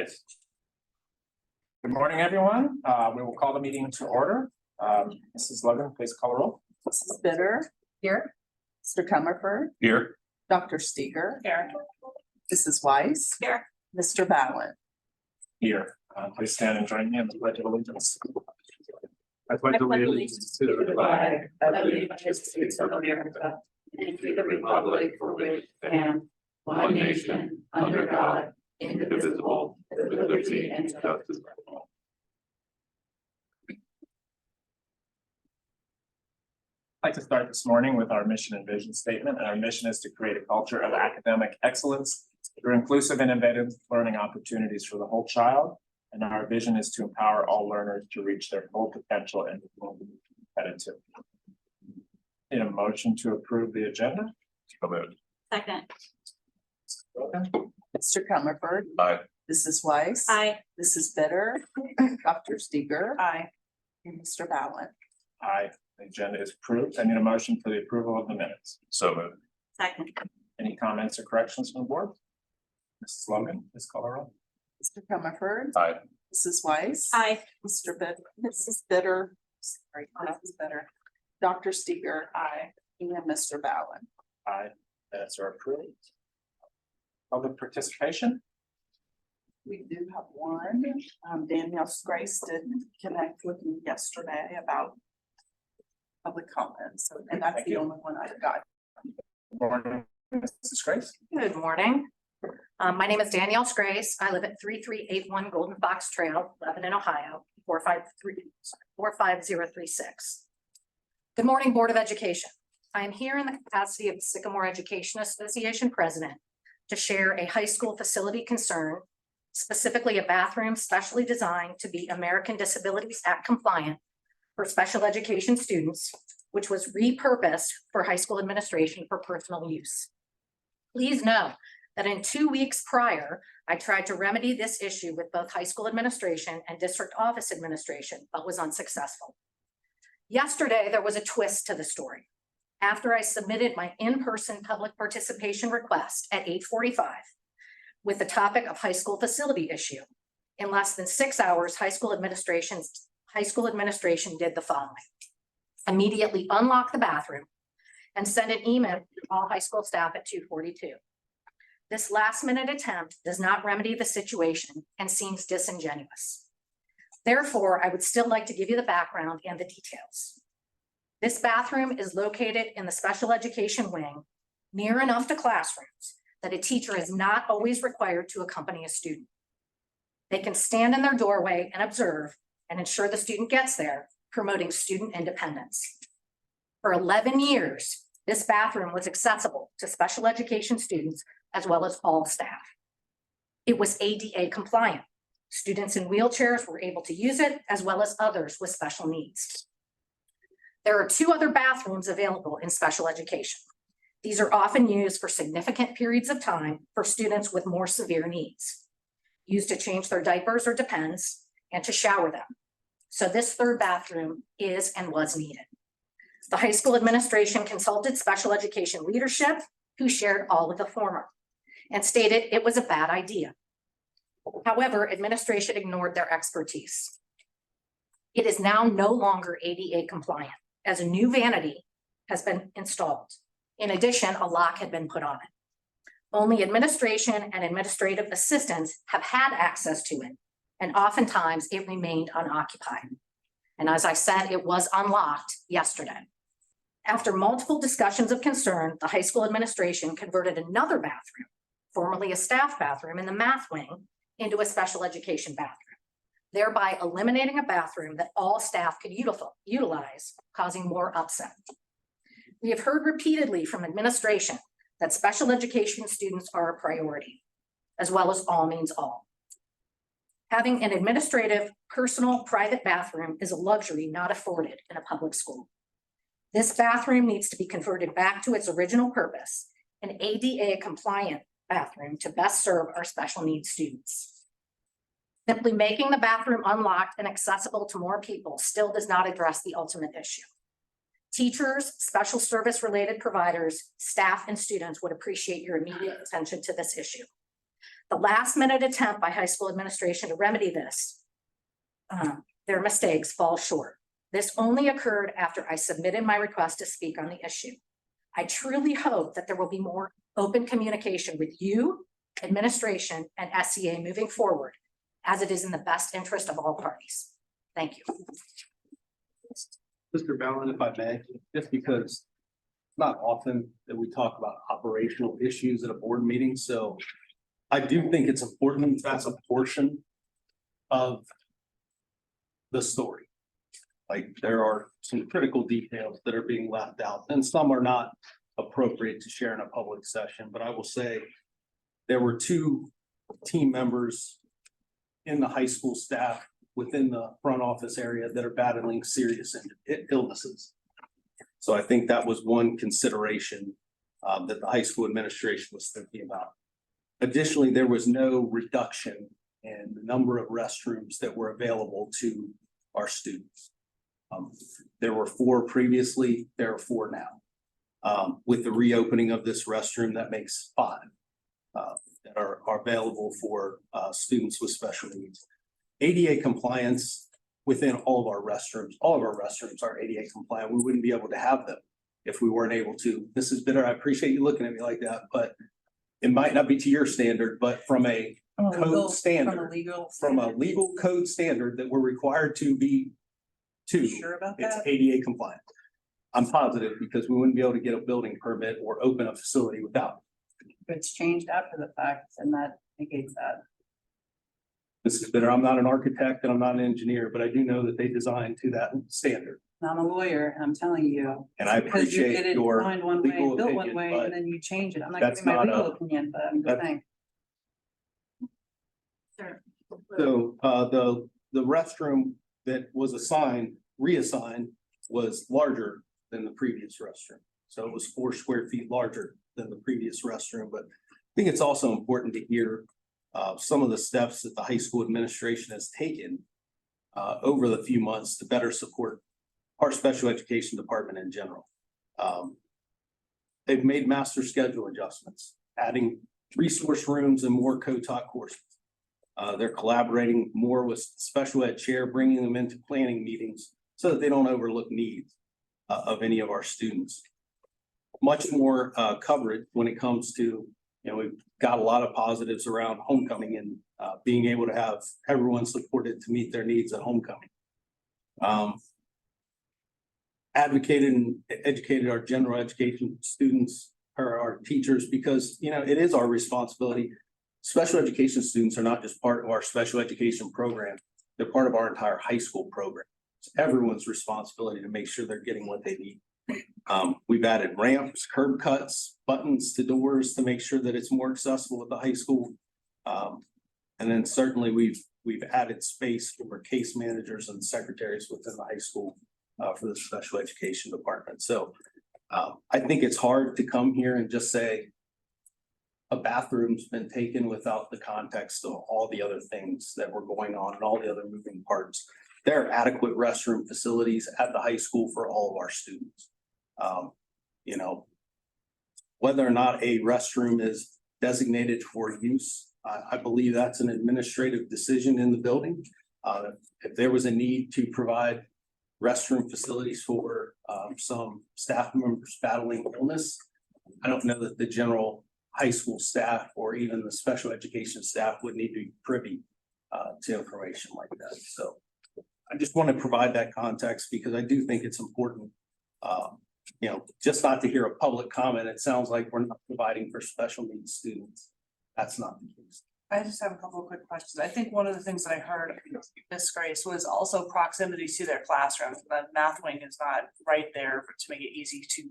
Yes. Good morning, everyone. We will call the meeting to order. Mrs. Logan, please call the roll. Mrs. Bitter. Here. Mr. Comerford. Here. Dr. Steger. Here. Mrs. Weiss. Here. Mr. Ballin. Here. Please stand and join me in the Pledge of Allegiance. I pledge allegiance to the flag of the United States of America and to the republic for which it stands, one nation, under God, indivisible, with liberty and justice for all. I'd like to start this morning with our mission and vision statement. And our mission is to create a culture of academic excellence through inclusive and innovative learning opportunities for the whole child. And our vision is to empower all learners to reach their full potential and competitive. In a motion to approve the agenda. Second. Mr. Comerford. Aye. Mrs. Weiss. Aye. Mrs. Bitter. Dr. Steger. Aye. And Mr. Ballin. Aye. The agenda is approved. I need a motion for the approval of the minutes. So moved. Second. Any comments or corrections from the board? Mrs. Logan, please call the roll. Mr. Comerford. Aye. Mrs. Weiss. Aye. Mrs. Bitter. Sorry, Mrs. Bitter. Dr. Steger. Aye. And Mr. Ballin. Aye. Minutes are approved. Public participation? We do have one. Danielle Grace did connect with me yesterday about public comments, and that's Thank the you. only one I've got. Good morning, Mrs. Grace. Good morning. My name is Danielle Grace. I live at 3381 Golden Fox Trail, Lebanon, Ohio, 45036. Good morning, Board of Education. I am here in the capacity of the Sycamore Education Association president to share a high school facility concern, specifically a bathroom specially designed to be American Disabilities Act compliant for special education students, which was repurposed for high school administration for personal use. Please know that in 2 weeks prior, I tried to remedy this issue with both high school administration and district office administration, but was unsuccessful. Yesterday, there was a twist to the story. After I submitted my in-person public participation request at 8:45 with the topic of high school facility issue, in less than 6 hours, high school administration did the following: immediately unlock the bathroom and send an email to all high school staff at 2:42. This last-minute attempt does not remedy the situation and seems disingenuous. Therefore, I would still like to give you the background and the details. This bathroom is located in the special education wing, near enough to classrooms that a teacher is not always required to accompany a student. They can stand in their doorway and observe and ensure the student gets there, promoting student independence. For 11 years, this bathroom was accessible to special education students as well as all staff. It was ADA compliant. Students in wheelchairs were able to use it, as well as others with special needs. There are 2 other bathrooms available in special education. These are often used for significant periods of time for students with more severe needs, used to change their diapers or depends, and to shower them. So this 3rd bathroom is and was needed. The high school administration consulted special education leadership, who shared all of the former and stated it was a bad idea. However, administration ignored their expertise. It is now no longer ADA compliant, as a new vanity has been installed. In addition, a lock had been put on it. Only administration and administrative assistants have had access to it, and oftentimes it remained unoccupied. And as I said, it was unlocked yesterday. After multiple discussions of concern, the high school administration converted another bathroom, formerly a staff bathroom in the math wing, into a special education bathroom, thereby eliminating a bathroom that all staff could utilize, causing more upset. We have heard repeatedly from administration that special education students are a priority, as well as all means all. Having an administrative, personal, private bathroom is a luxury not afforded in a public school. This bathroom needs to be converted back to its original purpose, an ADA compliant bathroom to best serve our special needs students. Simply making the bathroom unlocked and accessible to more people still does not address the ultimate issue. Teachers, special service related providers, staff, and students would appreciate your immediate attention to this issue. The last minute attempt by high school administration to remedy this, their mistakes fall short. This only occurred after I submitted my request to speak on the issue. I truly hope that there will be more open communication with you, administration, and SCA moving forward, as it is in the best interest of all parties. Thank you. Mr. Ballin, if I may, just because it's not often that we talk about operational issues at a board meeting, so I do think it's important that's a portion of the story. Like, there are some critical details that are being left out, and some are not appropriate to share in a public session, but I will say there were 2 team members in the high school staff within the front office area that are battling serious illnesses. So I think that was one consideration that the high school administration was thinking about. Additionally, there was no reduction in the number of restrooms that were available to our students. There were 4 previously, there are 4 now. With the reopening of this restroom, that makes 5 that are available for students with special needs. ADA compliance within all of our restrooms are ADA compliant. We wouldn't be able to have them if we weren't able to. Mrs. Bitter, I appreciate you looking at me like that, but it might not be to your standard, but from a code standard, from a legal code standard that we're required to be to, Sure about it's that? ADA compliant. I'm positive because we wouldn't be able to get a building permit or open a facility without it. If it's changed after the fact, and that negates that. Mrs. Bitter, I'm not an architect and I'm not an engineer, but I do know that they design to that standard. I'm a lawyer, and I'm telling you. And I Because you appreciate get it your designed one way, legal built one opinion, way, but and then you change it. I'm not that's giving my not legal a- opinion, but I'm just that's- saying. So the restroom that was reassigned was larger than the previous restroom. So it was 4 square feet larger than the previous restroom, but I think it's also important to hear some of the steps that the high school administration has taken over the few months to better support our special education department in general. They've made master schedule adjustments, adding resource rooms and more co-taught courses. They're collaborating more with special ed chair, bringing them into planning meetings so that they don't overlook needs of any of our students. Much more coverage when it comes to, we've got a lot of positives around homecoming and being able to have everyone supported to meet their needs at homecoming. Advocated and educated our general education students or our teachers because, it is our responsibility. Special education students are not just part of our special education program. They're part of our entire high school program. It's everyone's responsibility to make sure they're getting what they need. We've added ramps, curb cuts, buttons to doors to make sure that it's more accessible at the high school. And then certainly we've added space for case managers and secretaries within the high school for the special education department. So I think it's hard to come here and just say a bathroom's been taken without the context of all the other things that were going on and all the other moving parts. There are adequate restroom facilities at the high school for all of our students. Whether or not a restroom is designated for use, I believe that's an administrative decision in the building. If there was a need to provide restroom facilities for some staff members battling illness, I don't know that the general high school staff or even the special education staff would need to be privy to information like that. So I just want to provide that context because I do think it's important, just not to hear a public comment. It sounds like we're not providing for special needs students. That's not the case. I just have a couple of quick questions. I think one of the things that I heard, Ms. Grace, was also proximity to their classrooms. The math wing is not right there to make it easy to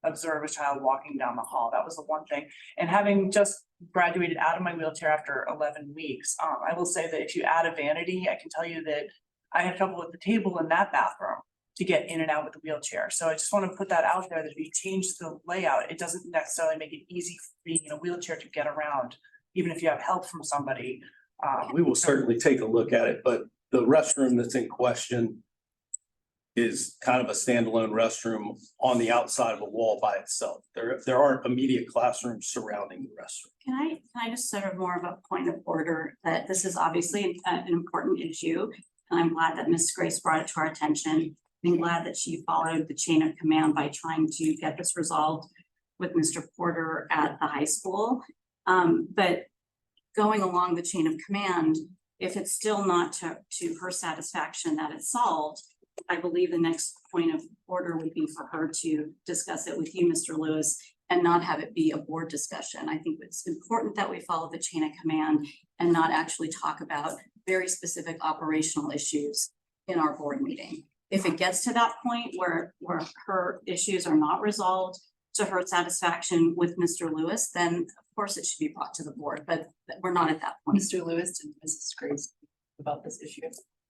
observe a child walking down the hall. That was the one thing. And having just graduated out of my wheelchair after 11 weeks, I will say that if you add a vanity, I can tell you that I had trouble with the table in that bathroom to get in and out with the wheelchair. So I just want to put that out there that if you change the layout, it doesn't necessarily make it easy for being in a wheelchair to get around, even if you have help from somebody. We will certainly take a look at it, but the restroom that's in question is kind of a standalone restroom on the outside of a wall by itself. There aren't immediate classrooms surrounding the restroom. Can I just sort of more of a point of order that this is obviously an important issue? And I'm glad that Ms. Grace brought it to our attention. I'm glad that she followed the chain of command by trying to get this resolved with Mr. Porter at the high school. But going along the chain of command, if it's still not to her satisfaction that it's solved, I believe the next point of order would be for her to discuss it with you, Mr. Lewis, and not have it be a board discussion. I think it's important that we follow the chain of command and not actually talk about very specific operational issues in our board meeting. If it gets to that point where her issues are not resolved to her satisfaction with Mr. Lewis, then of course it should be brought to the board, but we're not at that point. Mr. Lewis and Mrs. Grace about this issue.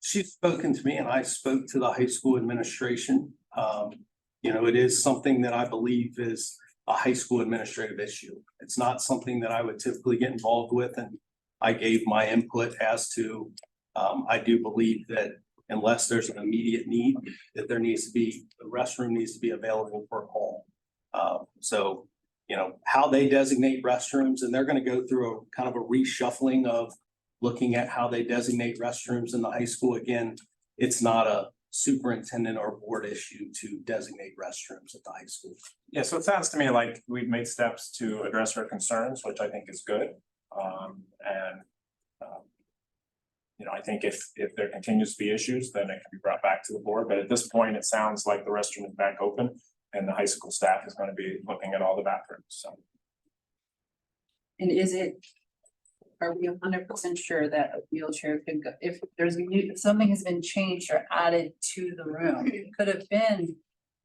She's spoken to me and I spoke to the high school administration. It is something that I believe is a high school administrative issue. It's not something that I would typically get involved with, and I gave my input as to, I do believe that unless there's an immediate need, that the restroom needs to be available for all. How they designate restrooms, and they're gonna go through a kind of a reshuffling of looking at how they designate restrooms in the high school. Again, it's not a superintendent or board issue to designate restrooms at the high school. Yeah, so it sounds to me like we've made steps to address her concerns, which I think is good. I think if there continues to be issues, then it can be brought back to the board. But at this point, it sounds like the restroom is back open and the high school staff is going to be looking at all the bathrooms, so. And are we 100% sure that a wheelchair could go, if something has been changed or added to the room, it could have been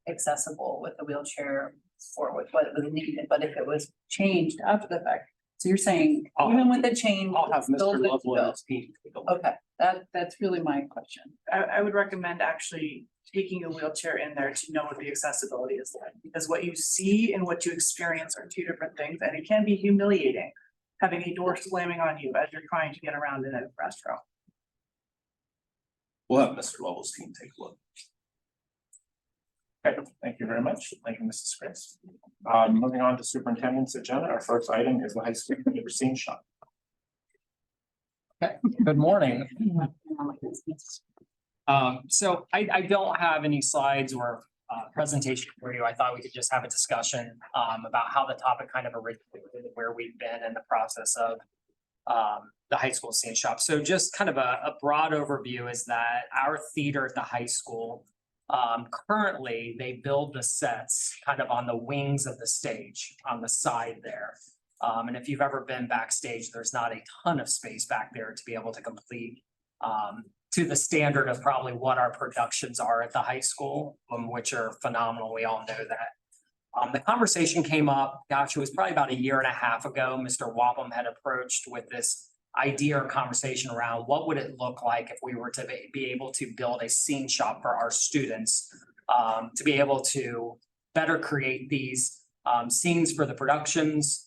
accessible with the wheelchair or with what was needed, but if it was changed after the fact, so you're saying, even with the change. I'll have it's still Mr. good to Lovell and go. his team take a look. Okay, that's really my question. I would recommend actually taking a wheelchair in there to know what the accessibility is like, because what you see and what you experience are two different things, and it can be humiliating having a door slamming on you as you're trying to get around in a restroom. We'll have Mr. Lovell's team take a look. Okay, thank you very much. Thank you, Mrs. Grace. Moving on to superintendent's agenda, our first item is the high school computer scene shop. Good morning. So I don't have any slides or presentation for you. I thought we could just have a discussion about how the topic kind of originated, where we've been in the process of the high school scene shop. So just kind of a broad overview is that our theater at the high school, currently they build the sets kind of on the wings of the stage on the side there. And if you've ever been backstage, there's not a ton of space back there to be able to complete to the standard of probably what our productions are at the high school, which are phenomenal. We all know that. The conversation came up, gosh, it was probably about a year and a half ago. Mr. Wapham had approached with this idea or conversation around what would it look like if we were to be able to build a scene shop for our students, to be able to better create these scenes for the productions,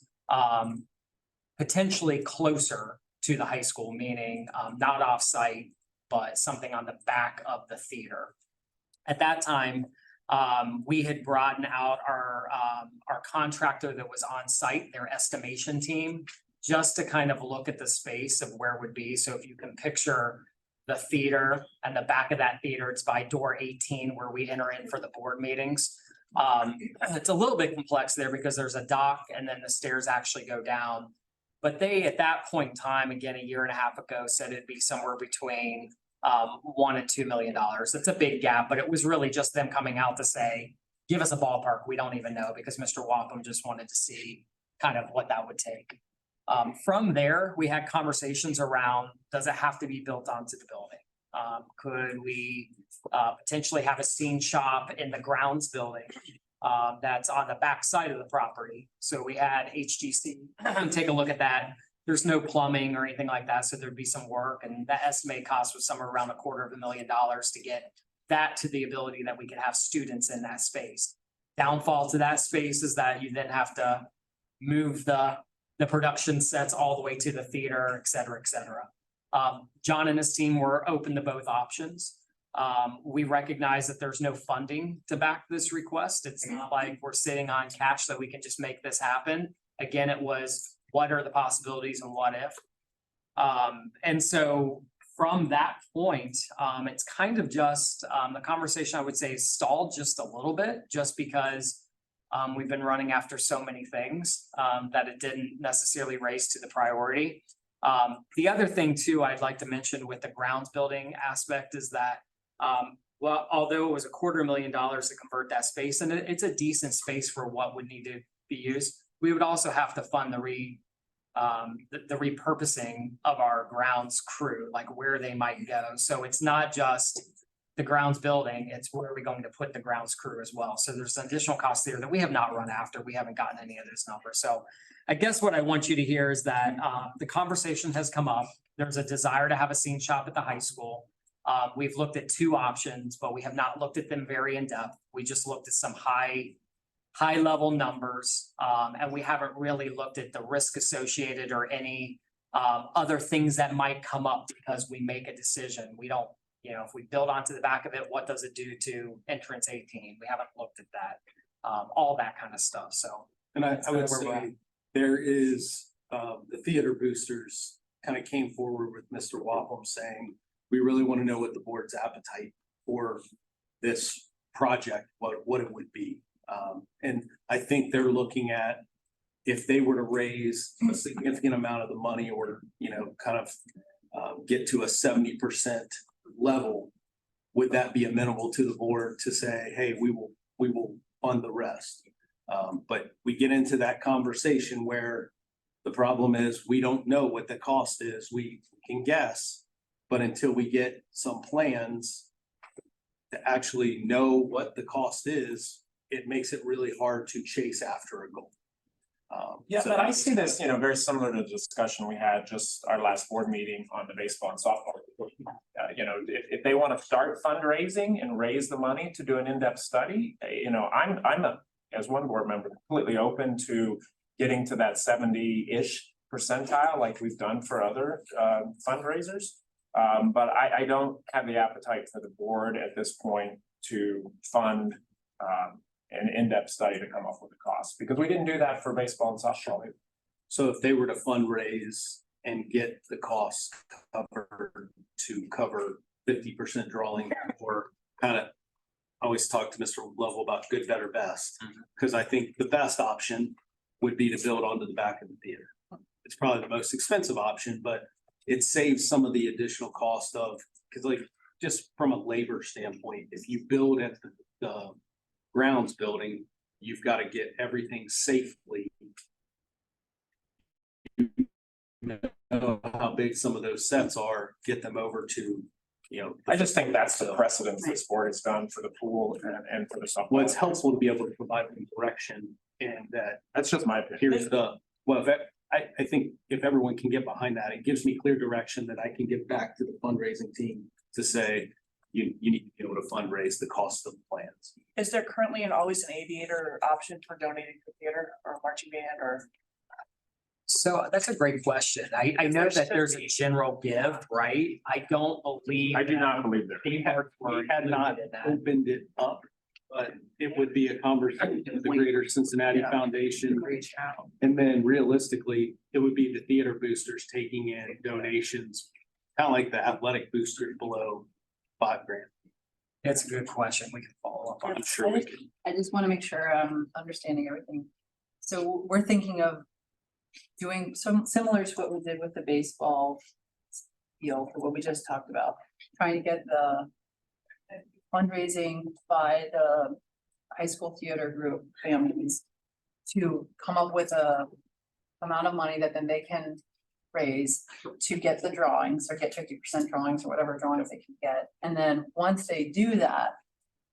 potentially closer to the high school, meaning not off-site, but something on the back of the theater. At that time, we had brought out our contractor that was on site, their estimation team, just to kind of look at the space of where it would be. So if you can picture the theater and the back of that theater, it's by door 18 where we enter in for the board meetings. It's a little bit complex there because there's a dock and then the stairs actually go down. But they, at that point in time, again, a year and a half ago, said it'd be somewhere between $1 and $2 million. It's a big gap, but it was really just them coming out to say, give us a ballpark. We don't even know, because Mr. Wapham just wanted to see kind of what that would take. From there, we had conversations around, does it have to be built onto the building? Could we potentially have a scene shop in the grounds building that's on the back side of the property? So we had HGC take a look at that. There's no plumbing or anything like that, so there'd be some work, and that estimated cost was somewhere around $250,000 to get that to the ability that we could have students in that space. Downfall to that space is that you then have to move the production sets all the way to the theater, et cetera, et cetera. John and his team were open to both options. We recognize that there's no funding to back this request. It's not like we're sitting on cash that we can just make this happen. Again, it was, what are the possibilities and what if? And so from that point, it's kind of just, the conversation I would say stalled just a little bit, just because we've been running after so many things, that it didn't necessarily raise to the priority. The other thing too, I'd like to mention with the grounds building aspect is that, well, although it was $250,000 to convert that space, and it's a decent space for what would need to be used, we would also have to fund the repurposing of our grounds crew, like where they might go. So it's not just the grounds building, it's where are we going to put the grounds crew as well. So there's an additional cost there that we have not run after. We haven't gotten any of those numbers. So I guess what I want you to hear is that the conversation has come up. There's a desire to have a scene shop at the high school. We've looked at two options, but we have not looked at them very in depth. We just looked at some high level numbers, and we haven't really looked at the risk associated or any other things that might come up because we make a decision. We don't, you know, if we build onto the back of it, what does it do to entrance 18? We haven't looked at that, all that kind of stuff. So. And I would That's where we're at. say there is, the theater boosters kind of came forward with Mr. Wapham saying, we really want to know what the board's appetite for this project, what it would be. And I think they're looking at if they were to raise a significant amount of the money or, you know, kind of get to a 70% level, would that be amenable to the board to say, hey, we will fund the rest? But we get into that conversation where the problem is we don't know what the cost is. We can guess, but until we get some plans to actually know what the cost is, it makes it really hard to chase after a goal. Yeah, So but I see this, you know, very similar to the discussion we had just our last board meeting on the baseball and softball. You know, if they want to start fundraising and raise the money to do an in-depth study, you know, I'm as one board member, completely open to getting to that 70-ish percentile like we've done for other fundraisers. But I don't have the appetite for the board at this point to fund an in-depth study to come up with the cost, because we didn't do that for baseball and softball. So if they were to fundraise and get the cost covered to cover 50% drawing, or kind of always talk to Mr. Lovell about good, better, best, because I think the best option would be to build onto the back of the theater. It's probably the most expensive option, but it saves some of the additional cost of, because like just from a labor standpoint, if you build at the grounds building, you've got to get everything safely. You know how big some of those sets are, get them over to, you know. I just think that's the precedence this board has done for the pool and for the softball. Well, it's helpful to be able to provide them direction, and that That's just my opinion. here's the, well, I think if everyone can get behind that, it gives me clear direction that I can get back to the fundraising team to say, you need to be able to fundraise the cost of the plans. Is there currently always an aviator option for donating to theater or marching band or? So that's a great question. I know that there's a general give, right? I don't believe. I do not believe there. We had not opened it up, but it would be a conversation with the Greater Cincinnati Foundation. And then realistically, it would be the theater boosters taking in donations, kind of like the athletic boosters below $5,000. It's a good question. We can follow up on. I'm sure we can. I just want to make sure I'm understanding everything. So we're thinking of doing some similar to what we did with the baseball field, for what we just talked about, trying to get the fundraising by the high school theater group families to come up with a amount of money that then they can raise to get the drawings or get 50% drawings or whatever drawings they can get. And then once they do that,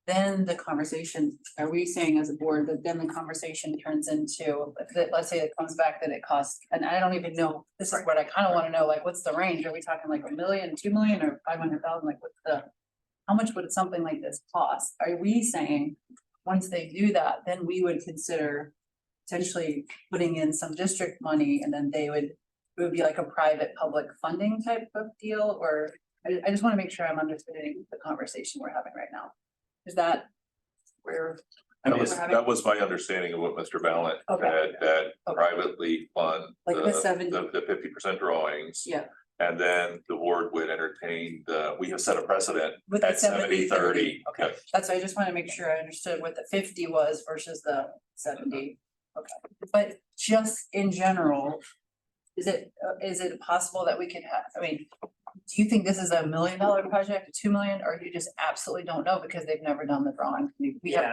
then the conversation, are we saying as a board that then the conversation turns into, let's say it comes back that it costs, and I don't even know, this is what I kind of want to know, like, what's the range? Are we talking like $1 million, 2 million, or 500,000? Like, what's the, how much would something like this cost? Are we saying, once they do that, then we would consider potentially putting in some district money, and then it would be like a private public funding type of deal, or I just want to make sure I'm understanding the conversation we're having right now. Is that where? That was, we're having- that was my understanding of what Mr. Ballant Okay. had, that Okay. privately fund Like the 70 the 50% drawings. Yeah. And then the board would entertain we have set a precedent With the at 70-30. Okay, that's, I just want to make sure I understood what the 50 was versus the 70. Okay, but just in general, is it possible that we could have, I mean, do you think this is $1 million project, 2 million, or you just absolutely don't know because they've never done the drawing?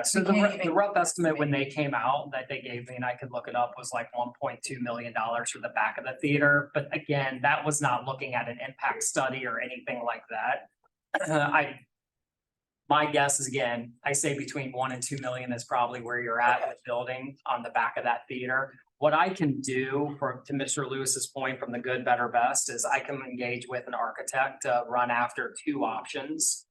So the rough estimate when they came out that they gave me, and I could look it up, was like $1.2 million for the back of the theater. But again, that was not looking at an impact study or anything like that. My guess is, again, I say between 1 and 2 million is probably where you're at with building on the back of that theater. What I can do to Mr. Lewis's point from the good, better, best is I can engage with an architect to run after 2 options.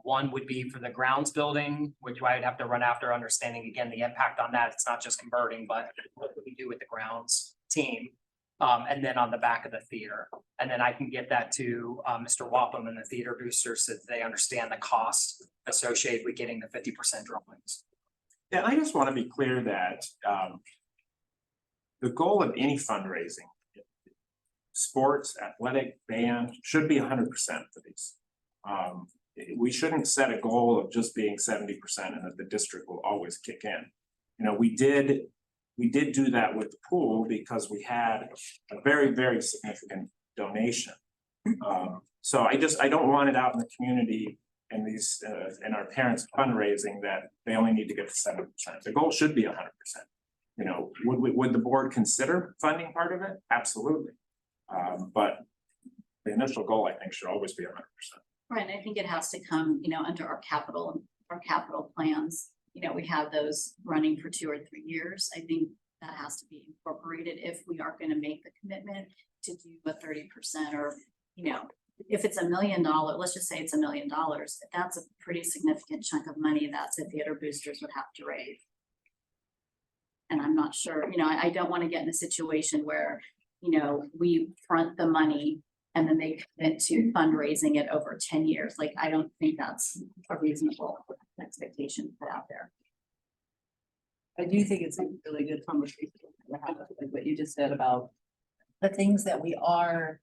One would be for the grounds building, which I'd have to run after understanding again, the impact on that. It's not just converting, but what do we do with the grounds team? And then on the back of the theater. And then I can get that to Mr. Wapham and the theater boosters so that they understand the cost associated with getting the 50% drawings. Yeah, I just want to be clear that the goal of any fundraising, sports, athletic, band, should be 100% for these. We shouldn't set a goal of just being 70% and that the district will always kick in. You know, we did do that with the pool because we had a very, very significant donation. So I don't want it out in the community and these and our parents fundraising that they only need to get to 7%. The goal should be 100%. You know, would the board consider funding part of it? Absolutely. But the initial goal, I think, should always be 100%. Right, and I think it has to come, under our capital plans. We have those running for 2 or 3 years. I think that has to be incorporated if we are going to make the commitment to do a 30% or, if it's $1 million, let's just say it's $1 million. That's a pretty significant chunk of money that the theater boosters would have to raise. And I'm not sure, I don't want to get in a situation where, we front the money and then they commit to fundraising it over 10 years. Like, I don't think that's a reasonable expectation to put out there. I do think it's a really good conversation to have, like what you just said about the things that we are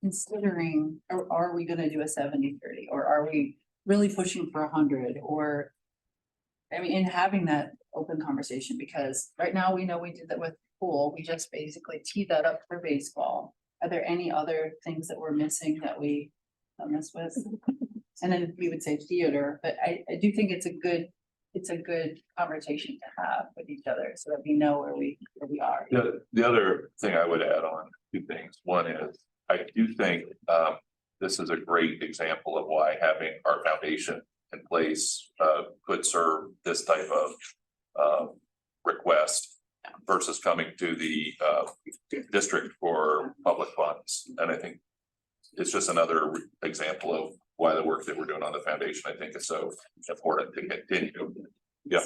considering. Or are we gonna do a 70-30, or are we really pushing for 100? Or, I mean, in having that open conversation, because right now we know we did that with pool. We just basically teed that up for baseball. Are there any other things that we're missing that we miss with? And then we would say theater, but I do think it's a good conversation to have with each other so that we know where we are. The other thing I would add on 2 things. One is, I do think this is a great example of why having our foundation in place could serve this type of request versus coming to the district for public funds. And I think it's just another example of why the work that we're doing on the foundation, I think, is so important to continue. Yeah.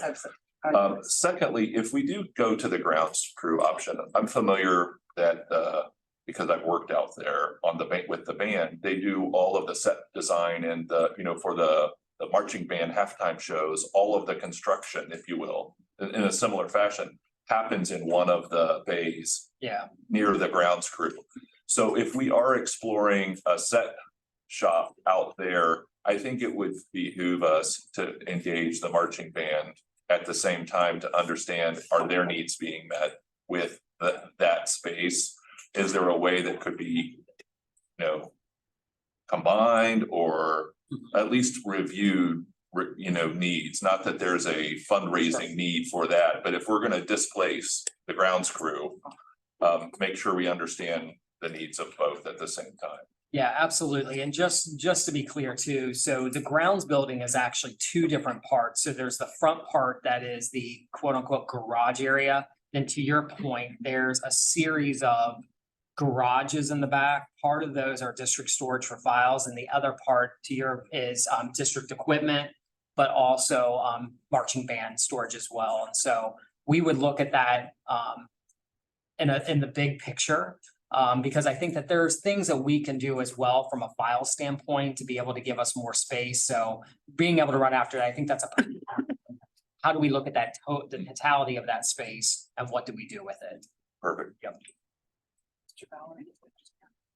Secondly, if we do go to the grounds crew option, I'm familiar that because I've worked out there on with the band, they do all of the set design and for the marching band halftime shows, all of the construction, if you will, in a similar fashion, happens in one of the bays. Yeah. Near the grounds crew. So if we are exploring a set shop out there, I think it would behoove us to engage the marching band at the same time to understand, are their needs being met with that space? Is there a way that could be, combined or at least reviewed, needs? Not that there's a fundraising need for that, but if we're going to displace the grounds crew, make sure we understand the needs of both at the same time. Yeah, absolutely. And just to be clear too, so the grounds building is actually 2 different parts. So there's the front part that is the quote unquote garage area. Then to your point, there's a series of garages in the back. Part of those are district storage for files, and the other part is district equipment, but also marching band storage as well. And so we would look at that in the big picture. Because I think that there's things that we can do as well from a file standpoint to be able to give us more space. So being able to run after that, I think that's a pretty important thing. How do we look at that, the totality of that space and what do we do with it? Perfect. Yep.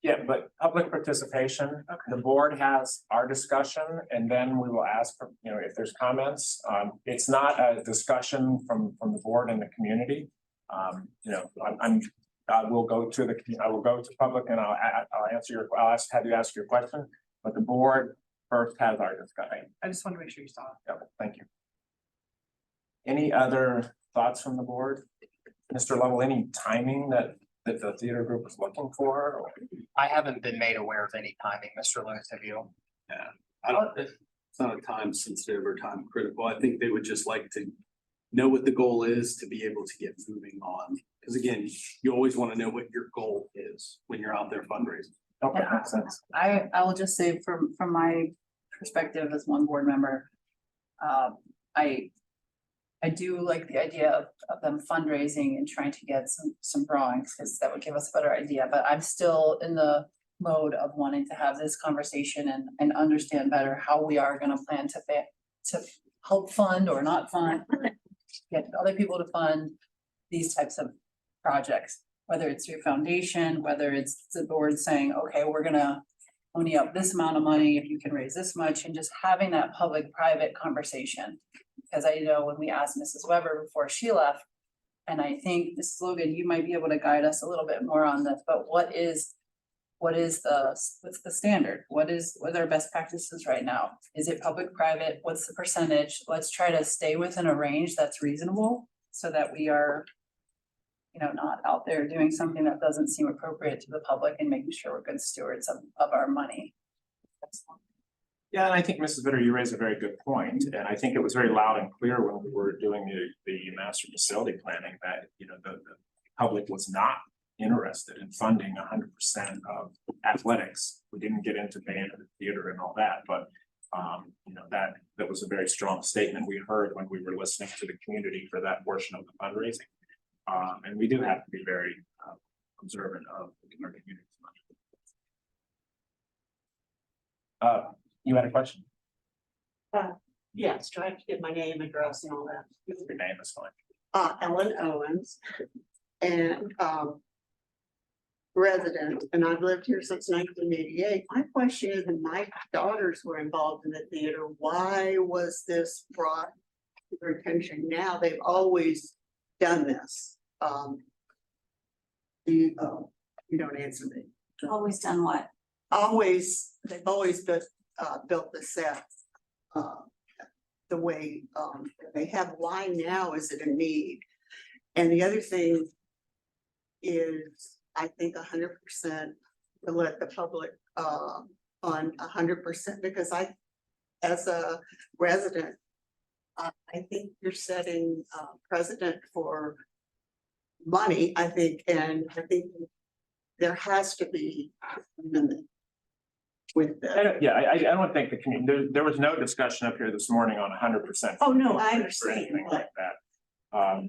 Yeah, but public participation, the board has our discussion and then we will ask for, you know, if there's comments. It's not a discussion from the board and the community. You know, I will go to public and I'll have you ask your question, but the board first has our discussion. I just want to make sure you saw it. Yeah, thank you. Any other thoughts from the board? Mr. Lovell, any timing that the theater group was looking for? Or? I haven't been made aware of any timing, Mr. Lewis, have you? I don't, it's not a time sensitive or time critical. I think they would just like to know what the goal is to be able to get moving on. Because again, you always want to know what your goal is when you're out there fundraising. Okay, makes sense. I will just say from my perspective as one board member, I do like the idea of them fundraising and trying to get some drawings, because that would give us a better idea, but I'm still in the mode of wanting to have this conversation and understand better how we are gonna plan to help fund or not fund, get other people to fund these types of projects, whether it's your foundation, whether it's the board saying, okay, we're gonna only up this amount of money if you can raise this much, and just having that public-private conversation. Because I know when we asked Mrs. Weber before she left, and I think Mrs. Logan, you might be able to guide us a little bit more on this, but what's the standard? What are best practices right now? Is it public-private? What's the percentage? Let's try to stay within a range that's reasonable so that we are, you know, not out there doing something that doesn't seem appropriate to the public and making sure we're good stewards of our money. Yeah, and I think Mrs. Bitter, you raised a very good point, and I think it was very loud and clear when we were doing the master facility planning that, you know, the public was not interested in funding 100% of athletics. We didn't get into band and theater and all that, but you know, that was a very strong statement we heard when we were listening to the community for that portion of the fundraising. And we do have to be very observant of our community. You had a question? Yes, do I have to give my name, address and all that? Your name is fine. Ellen Owens and resident, and I've lived here since 1988. My question is, and my daughters were involved in the theater, why was this brought to their attention now? They've always done this. You don't answer me. Always done what? They've always built the set the way they have. Why now is it a need? And the other thing is, I think 100% to let the public on 100%, because as a resident, I think you're setting precedent for money, I think, and I think there has to be a limit with that. I don't think the community, there was no discussion up here this morning on 100%. Oh, no, I or understand, anything but like that.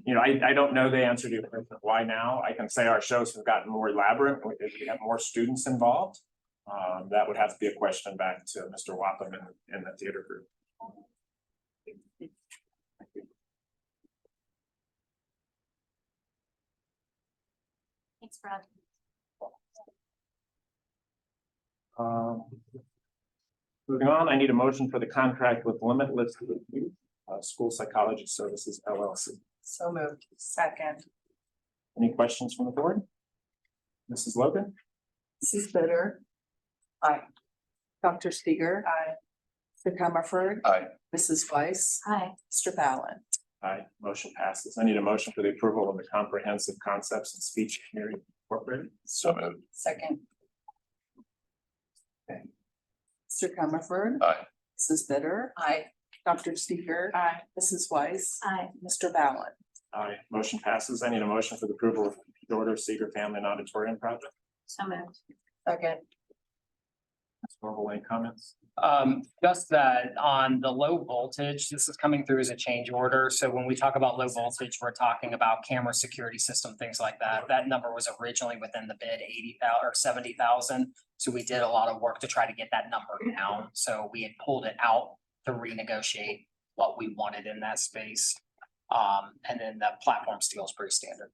You know, I don't know the answer to your question, why now. I can say our shows have gotten more elaborate, we have more students involved. That would have to be a question back to Mr. Wapham and the theater group. Thanks, Brad. Moving on, I need a motion for the contract with Limitless School Psychology Services LLC. So moved. Second. Any questions from the board? Mrs. Logan? Mrs. Bitter. Aye. Dr. Steger. Aye. Sycamore. Aye. Mrs. Weiss. Hi. Mr. Fallon. Aye, motion passes. I need a motion for the approval of the Comprehensive Concepts and Speech Theory Incorporated. So moved. Second. Sycamore. Aye. Mrs. Bitter. Aye. Dr. Steger. Aye. Mrs. Weiss. Hi. Mr. Fallon. Aye, motion passes. I need a motion for the approval of the order Seeger Family and Auditorium Project. So moved. Second. Norval, any comments? Just that on the low voltage, this is coming through as a change order. So when we talk about low voltage, we're talking about camera security system, things like that. That number was originally within the bid 80,000 or 70,000. So we did a lot of work to try to get that number down. So we had pulled it out to renegotiate what we wanted in that space. And then the platform steel is pretty standard.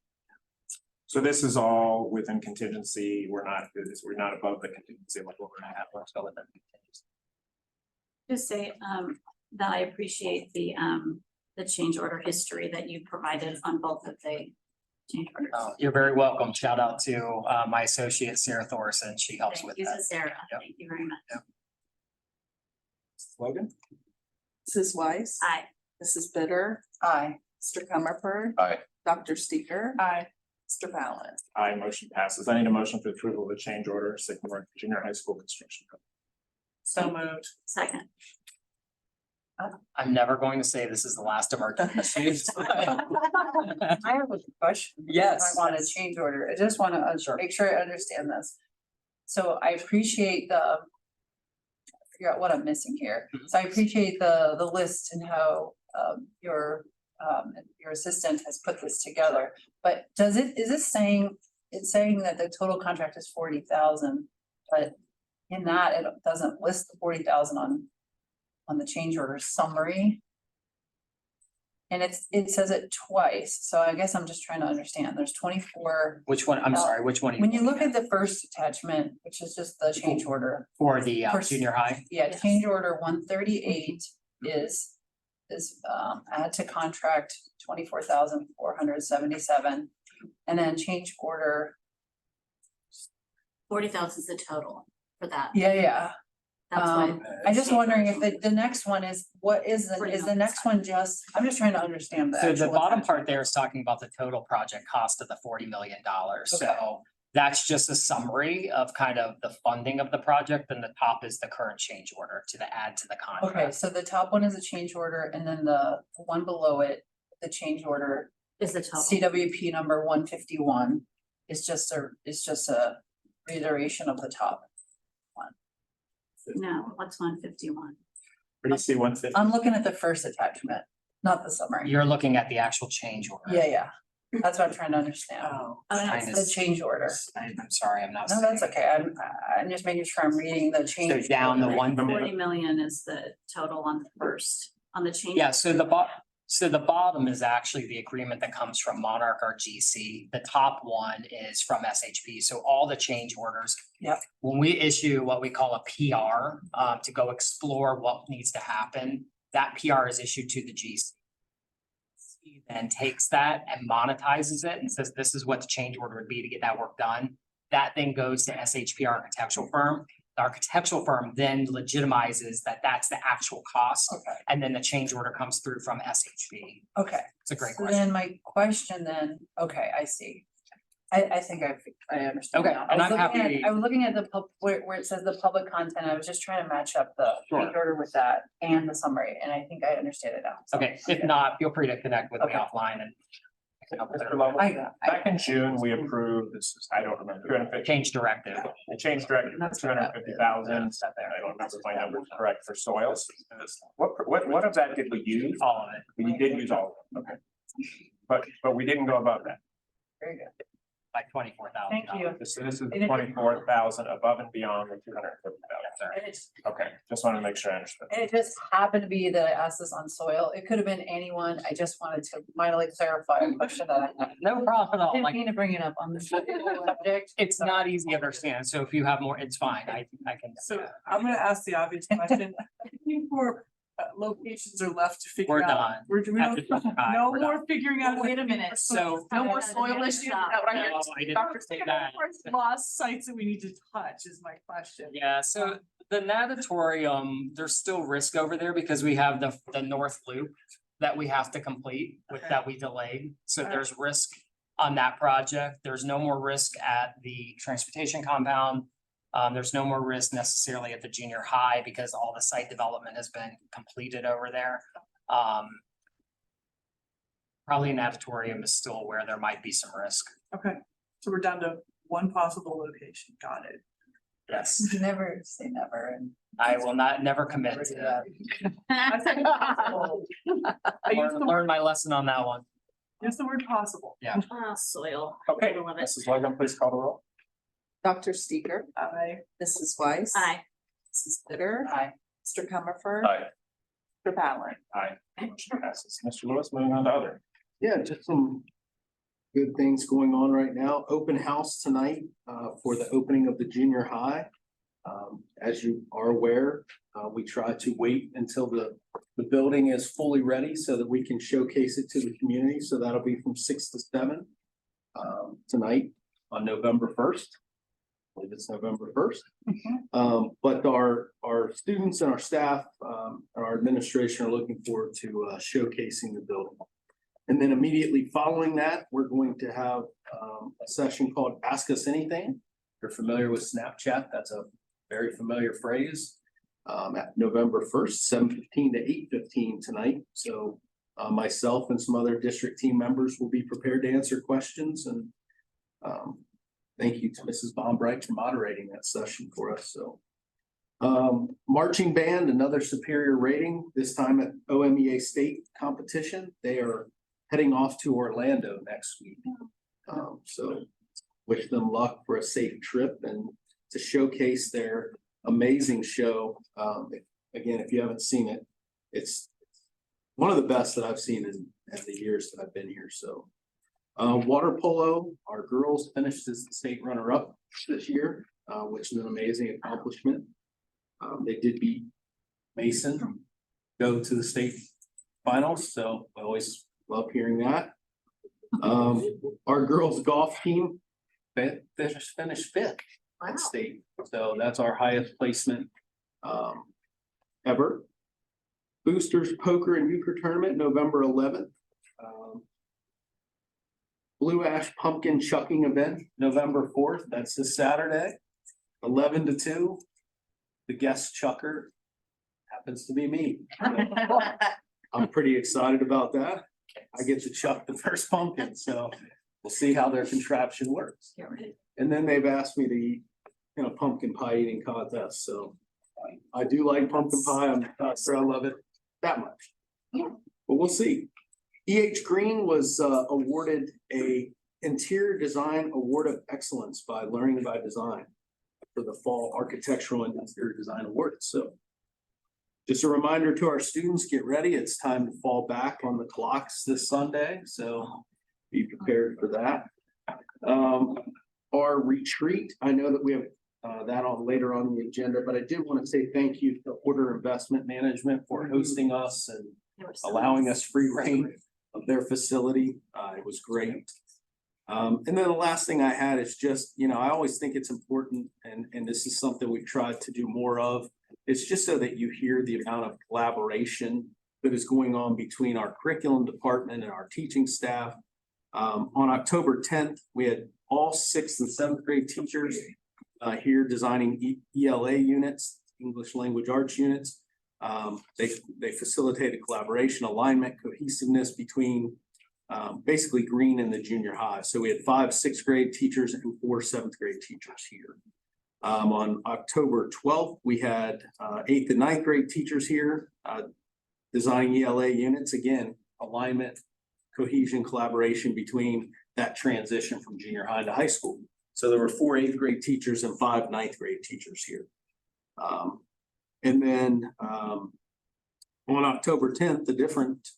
So this is all within contingency. We're not above the contingency like what we're gonna have. Let's go with it. Just say, that I appreciate the change order history that you provided on both of the change orders. You're very welcome. Shout out to my associate Sarah Thorson. She helps Thank with you, that. Sarah. Yep. Thank you very much. Yep. Logan? Mrs. Weiss. Aye. Mrs. Bitter, Aye. Mr. Comerford. Aye. Dr. Steeker. Aye. Mr. Fallon. Aye, motion passes. I need a motion for approval of the change order, Sycamore Junior High School construction. So moved. Second. I'm never going to say this is the last emergency. I have a question. Yes. I want a change order. I just wanna Sure. make sure I understand this. So I appreciate figure out what I'm missing here. Mhm. So I appreciate the list and how your assistant has put this together. But is this saying, it's saying that the total contract is 40,000, but in that, it doesn't list the 40,000 on the change order summary. And it says it twice, so I guess I'm just trying to understand. There's 24. Which one? I'm sorry, which one? are When you look looking at the first attachment, which is just the change order, For the for- junior high? yeah, Yes. change order 138 is add to contract 24,477. And then change order, 40,000 is the total for that. yeah. That's why. I'm just wondering if the next one is, what is the Pretty next one just, I'm just trying to understand the So the actual bottom attachment. part there is talking about the total project cost of the $40 million. Okay. So that's just a summary of kind of the funding of the project, and the top is the current change order to add to the Okay, contract. so the top one is a change order, and then the one below it, the change order, Is the total. CWP number 151 is just a reiteration of the top. No, what's 151? Where do you see 150? I'm looking at the first attachment, not the summary. You're looking at the actual change order. Yeah, that's what I'm trying to understand. Oh. Oh, Kind that's of- The change order. I'm sorry, I'm not. No, that's okay. I'm just making sure I'm reading the change. So down the order. one. 40 million is the total on the first, on the change. Yeah, so the bottom is actually the agreement that comes from Monarch or GC. The top one is from SHP. So all the change orders. Yep. When we issue what we call a PR, to go explore what needs to happen, that PR is issued to the GC. Then takes that and monetizes it and says, this is what the change order would be to get that work done. That then goes to SHP architectural firm. The architectural firm then legitimizes that that's the actual cost. Okay, And then the change order comes through from SHP. okay. It's a great So question. then my question then, okay, I see. I think I understand Okay, now. and I was I'm looking happy- at, I was looking at where it says the public content, I was just trying to match up the Sure. change order with that and the summary, and I think I understand it now. So, Okay, if not, feel free to connect with me Okay. offline and I can help Mr. clarify. Lovell, I back in June, we approved this, I don't remember, 250. Change directive. The change directive, That's two right. hundred fifty thousand, I don't remember if my number's correct for soils. What of that did we use? All of it. We did use all of it, okay. But we didn't go above that. very good. Like $24,000. Thank you. This is 24,000 above and beyond the 250,000. Okay, just wanted to make sure I understood. And it just happened to be that I asked this on soil. It could have been anyone. I just wanted to mildly clarify a question that I had. No problem at all. Didn't Like, mean to bring it up on this subject. it's not easy to understand. So if you have more, it's fine. I can. So I'm gonna ask the obvious question. I think more locations are left to figure We're out. done. We're doing, After this time, no we're more figuring out. Wait a minute. So- No more soil issues, is that what I heard? No, I didn't Dr. say Sticker, that. lost sites that we need to touch is my question. Yeah, so the natatorium, there's still risk over there because we have the north loop that we have to complete with Okay. that we delayed. So Alright. there's risk on that project. There's no more risk at the transportation compound. There's no more risk necessarily at the junior high because all the site development has been completed over there. Probably natatorium is still where there might be some risk. Okay, so we're down to one possible location, got it. Yes, Never say never. And I will never commit to that. I said possible. I used the word, Learn my lesson on that one. use the word possible. Soil. Okay, I love it. Mrs. Logan, please call the roll. Dr. Steeker, I, Mrs. Weiss. Aye. Mrs. Bitter. Aye. Mr. Comerford. Aye. Mr. Ballard. Aye. Motion passes. Mr. Lewis, moving on to other. Yeah, just some good things going on right now. Open house tonight for the opening of the junior high. As you are aware, we try to wait until the building is fully ready so that we can showcase it to the community. So that'll be from 6 to 7 tonight on November 1st. I believe it's November 1st. But our students and our staff and our administration are looking forward to showcasing the building. And then immediately following that, we're going to have a session called Ask Us Anything. If you're familiar with Snapchat, that's a very familiar phrase. At November 1st, 7:15 to 8:15 tonight. So myself and some other district team members will be prepared to answer questions. And thank you to Mrs. Bombright for moderating that session for us. So marching band, another superior rating, this time at OMEA state competition. They are heading off to Orlando next week. So wish them luck for a safe trip and to showcase their amazing show. Again, if you haven't seen it, it's one of the best that I've seen in the years that I've been here. So water polo, our girls finished as the state runner-up this year, which is an amazing accomplishment. They did beat Mason, go to the state finals, so I always love hearing that. Our girls golf team finished 5th at state, so that's our highest placement ever. Boosters Poker and Euchre Tournament, November 11th. Blue Ash Pumpkin Chucking Event, November 4th. That's this Saturday, 11 to 2. The guest chucker happens to be me. I'm pretty excited about that. I get to chuck the first pumpkin, so we'll see how their contraption works. And then they've asked me to eat, pumpkin pie eating contest, so I do like pumpkin pie. I'm not sure I love it that much. But we'll see. E.H. Green was awarded a Interior Design Award of Excellence by Learning by Design for the Fall Architectural and Interior Design Awards. So just a reminder to our students, get ready. It's time to fall back on the clocks this Sunday, so be prepared for that. Our retreat, I know that we have that on later on the agenda, but I did want to say thank you to Order Investment Management for hosting us and allowing us free reign of their facility. It was great. And then the last thing I had is just, I always think it's important, and this is something we've tried to do more of. It's just so that you hear the amount of collaboration that is going on between our curriculum department and our teaching staff. On October 10th, we had all 6th and 7th grade teachers here designing ELA units, English Language Arts units. They facilitated collaboration, alignment, cohesiveness between basically green and the junior high. So we had 5 6th grade teachers and 4 7th grade teachers here. On October 12th, we had 8th and 9th grade teachers here designing ELA units. Again, alignment, cohesion, collaboration between that transition from junior high to high school. So there were 4 8th grade teachers and 5 9th grade teachers here. And then on October 10th, the different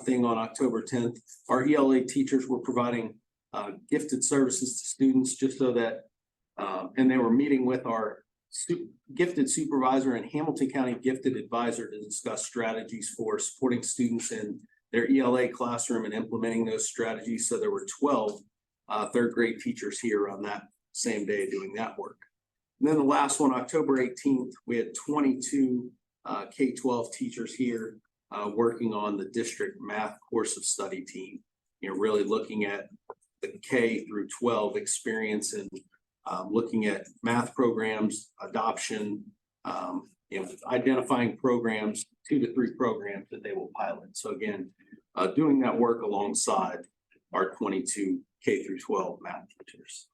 thing on October 10th, our ELA teachers were providing gifted services to students just so that, and they were meeting with our gifted supervisor and Hamilton County gifted advisor to discuss strategies for supporting students in their ELA classroom and implementing those strategies. So there were 12 3rd grade teachers here on that same day doing that work. And then the last one, October 18th, we had 22 K-12 teachers here working on the district math course of study team. Really looking at the K through 12 experience and looking at math programs, adoption, identifying programs, 2 to 3 programs that they will pilot. So again, doing that work alongside our 22 K through 12 math teachers.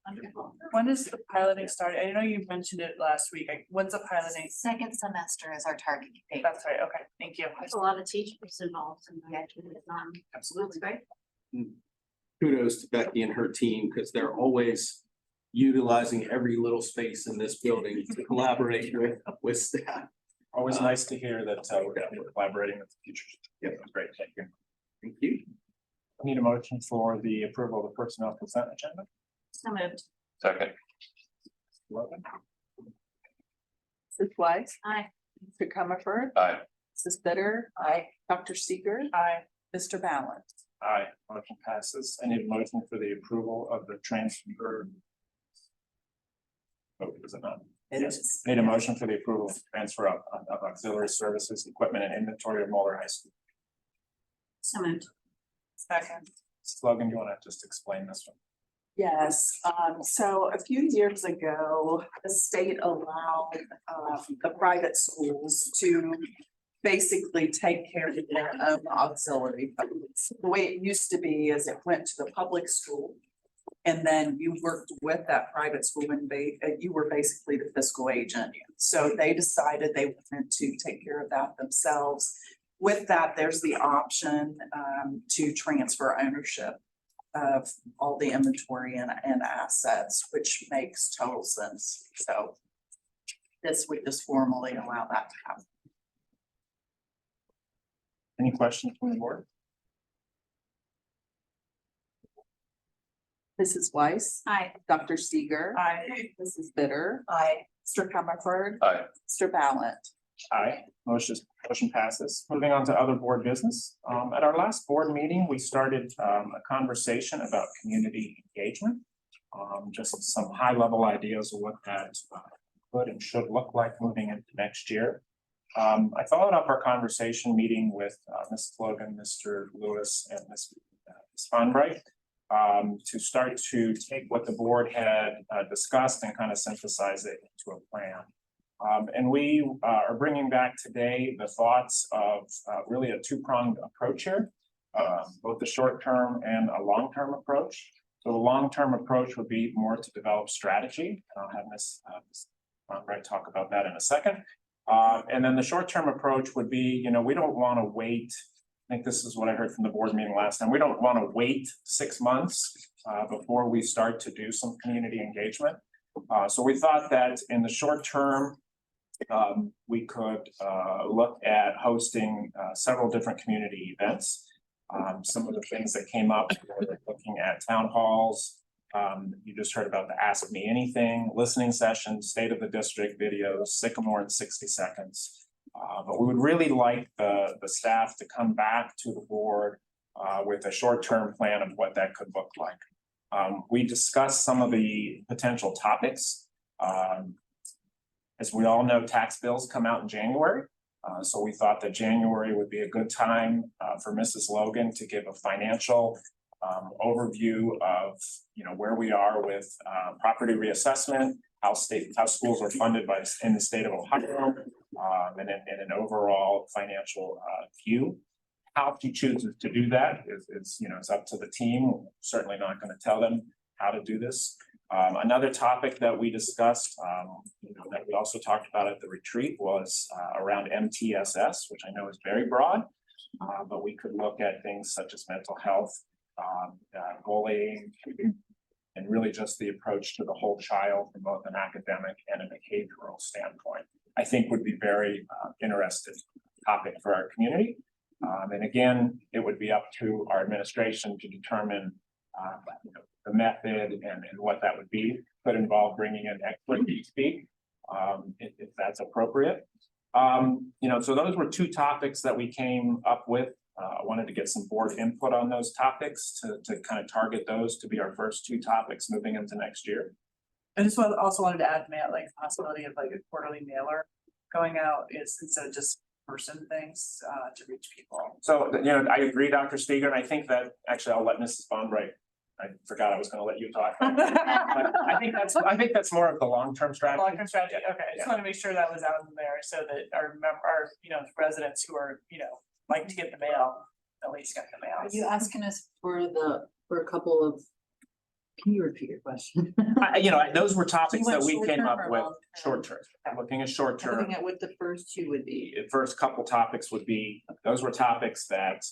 Wonderful. When is the piloting starting? I know you mentioned it last week. When's the piloting? Second semester is our target date. That's right. Okay, thank you. There's a lot of teachers involved in the activity. Absolutely great. Kudos to Becky and her team, because they're always utilizing every little space in this building to collaborate with staff. Always nice to hear that we're gonna be collaborating with the teachers. Yeah, great, thank you. Thank you. I need a motion for the approval of the personnel consent agenda. So moved. Second, Logan? Mrs. Weiss, Aye. Mr. Comerford, aye, Mrs. Bitter. Aye. Dr. Seeger, Aye. Mr. Ballant. Aye, motion passes. I need a motion for the approval of the transfer. Oh, is it not? Yes. Need a motion for the approval of transfer of auxiliary services, equipment and inventory of Moeller High School. So moved. Second. Logan, do you want to just explain this one? Yes, so a few years ago, the state allowed the private schools to basically take care of their own auxiliary funds. The way it used to be is it went to the public school. And then you worked with that private school and you were basically the fiscal agent. So they decided they wanted to take care of that themselves. With that, there's the option to transfer ownership of all the inventory and assets, which makes total sense. So this would just formally allow that to happen. Any questions from the board? Mrs. Weiss. Aye. Dr. Seeger. Aye. Mrs. Bitter. Aye. Mr. Comerford. aye, Mr. Ballant. Aye, motion passes. Moving on to other board business. At our last board meeting, we started a conversation about community engagement. Just some high level ideas of what that could and should look like moving into next year. I followed up our conversation meeting with Ms. Logan, Mr. Lewis, and Ms. Fonbright to start to take what the board had discussed and kind of synthesize it into a plan. And we are bringing back today the thoughts of really a two-pronged approach here, both the short-term and a long-term approach. So the long-term approach would be more to develop strategy. And I'll have Ms. Fonbright talk about that in a second. And then the short-term approach would be, we don't want to wait. I think this is what I heard from the board meeting last time. We don't want to wait 6 months before we start to do some community engagement. So we thought that in the short term, we could look at hosting several different community events. Some of the things that came up were looking at town halls. You just heard about the Ask Me Anything, listening sessions, state of the district videos, Sycamore in 60 seconds. But we would really like the staff to come back to the board with a short-term plan of what that could look like. We discussed some of the potential topics. As we all know, tax bills come out in January. So we thought that January would be a good time for Mrs. Logan to give a financial overview of where we are with property reassessment, how schools are funded in the state of Ohio, and an overall financial view. How she chooses to do that is it's up to the team. We're certainly not going to tell them how to do this. Another topic that we discussed, that we also talked about at the retreat was around MTSS, which I know is very broad, but we could look at things such as mental health, bullying, and really just the approach to the whole child from both an academic and a behavioral standpoint. I think would be very interesting topic for our community. And again, it would be up to our administration to determine the method and what that would be. Could involve bringing in experts to speak if that's appropriate. So those were two topics that we came up with. I wanted to get some board input on those topics to kind of target those to be our first two topics moving into next year. I just also wanted to add mail, like possibility of like a quarterly mailer going out is instead of just person things to reach people. So, I agree, Dr. Steger, and I think that actually I'll let Mrs. Fonbright. I forgot I was going to let you talk. But I think that's more of the long-term strategy. Long-term strategy, okay, I just want to make sure that was out in there so that our residents who are, like to get the mail, at least get the mail. Are you asking us for a couple of Can you repeat your question? Those were topics that we came short-term up or with, long-term? short term, looking at short term. Looking at what the first two would be. The first couple topics would be, those were topics that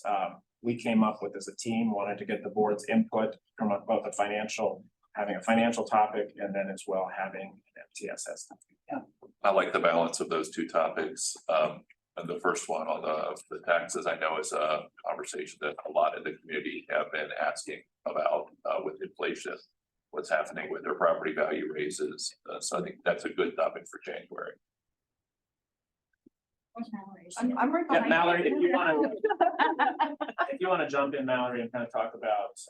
we came up with as a team, wanted to get the board's input from both having a financial topic and then as well having an MTSS topic. I like the balance of those two topics. And the first one on the taxes, I know is a conversation that a lot of the community have been asking about with inflation. What's happening with their property value raises. So I think that's a good topic for January. I'm right Yeah, behind Mallory, you. if you want to jump in, Mallory, and kind of talk about,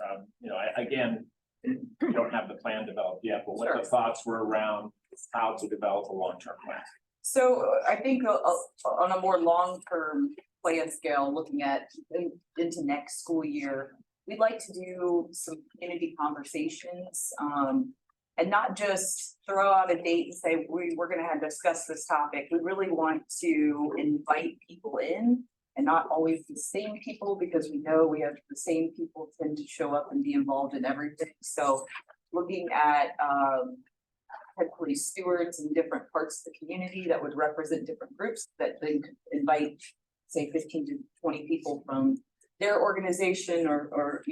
again, you don't have the plan developed yet, but what the thoughts were around how to develop a long-term plan. So I think on a more long-term plan scale, looking at into next school year, we'd like to do some community conversations. And not just throw out a date and say, we're gonna have to discuss this topic. We really want to invite people in and not always the same people, because we know we have the same people tend to show up and be involved in everything. So looking at hopefully stewards in different parts of the community that would represent different groups that they could invite, say 15 to 20 people from their organization or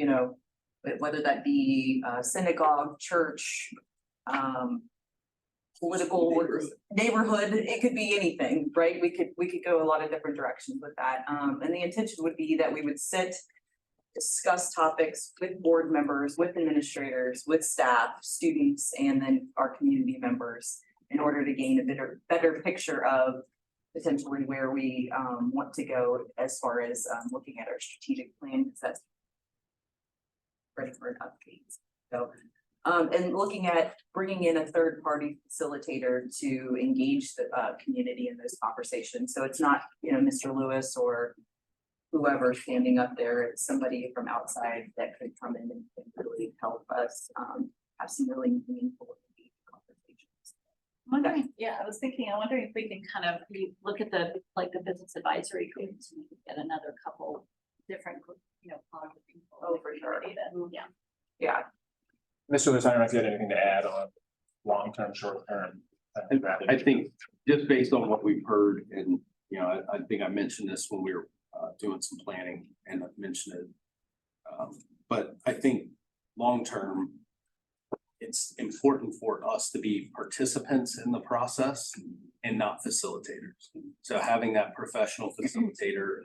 whether that be synagogue, church, political neighborhood, it could be anything, right? We could go a lot of different directions with that. And the intention would be that we would sit, discuss topics with board members, with administrators, with staff, students, and then our community members in order to gain a better picture of potentially where we want to go as far as looking at our strategic plan, because that's ready for an update. So and looking at bringing in a third-party facilitator to engage the community in those conversations. So it's not, Mr. Lewis or whoever standing up there, it's somebody from outside that could come in and really help us have some really meaningful conversations. I'm wondering, I was wondering if we can kind of look at the business advisory groups and get another couple different, positive people. Oh, for sure. Yeah. Yeah. Mr. Lewis, I don't know if you had anything to add on long-term, short-term. I think just based on what we've heard, and I think I mentioned this when we were doing some planning, and I've mentioned it. But I think long-term, it's important for us to be participants in the process and not facilitators. So having that professional facilitator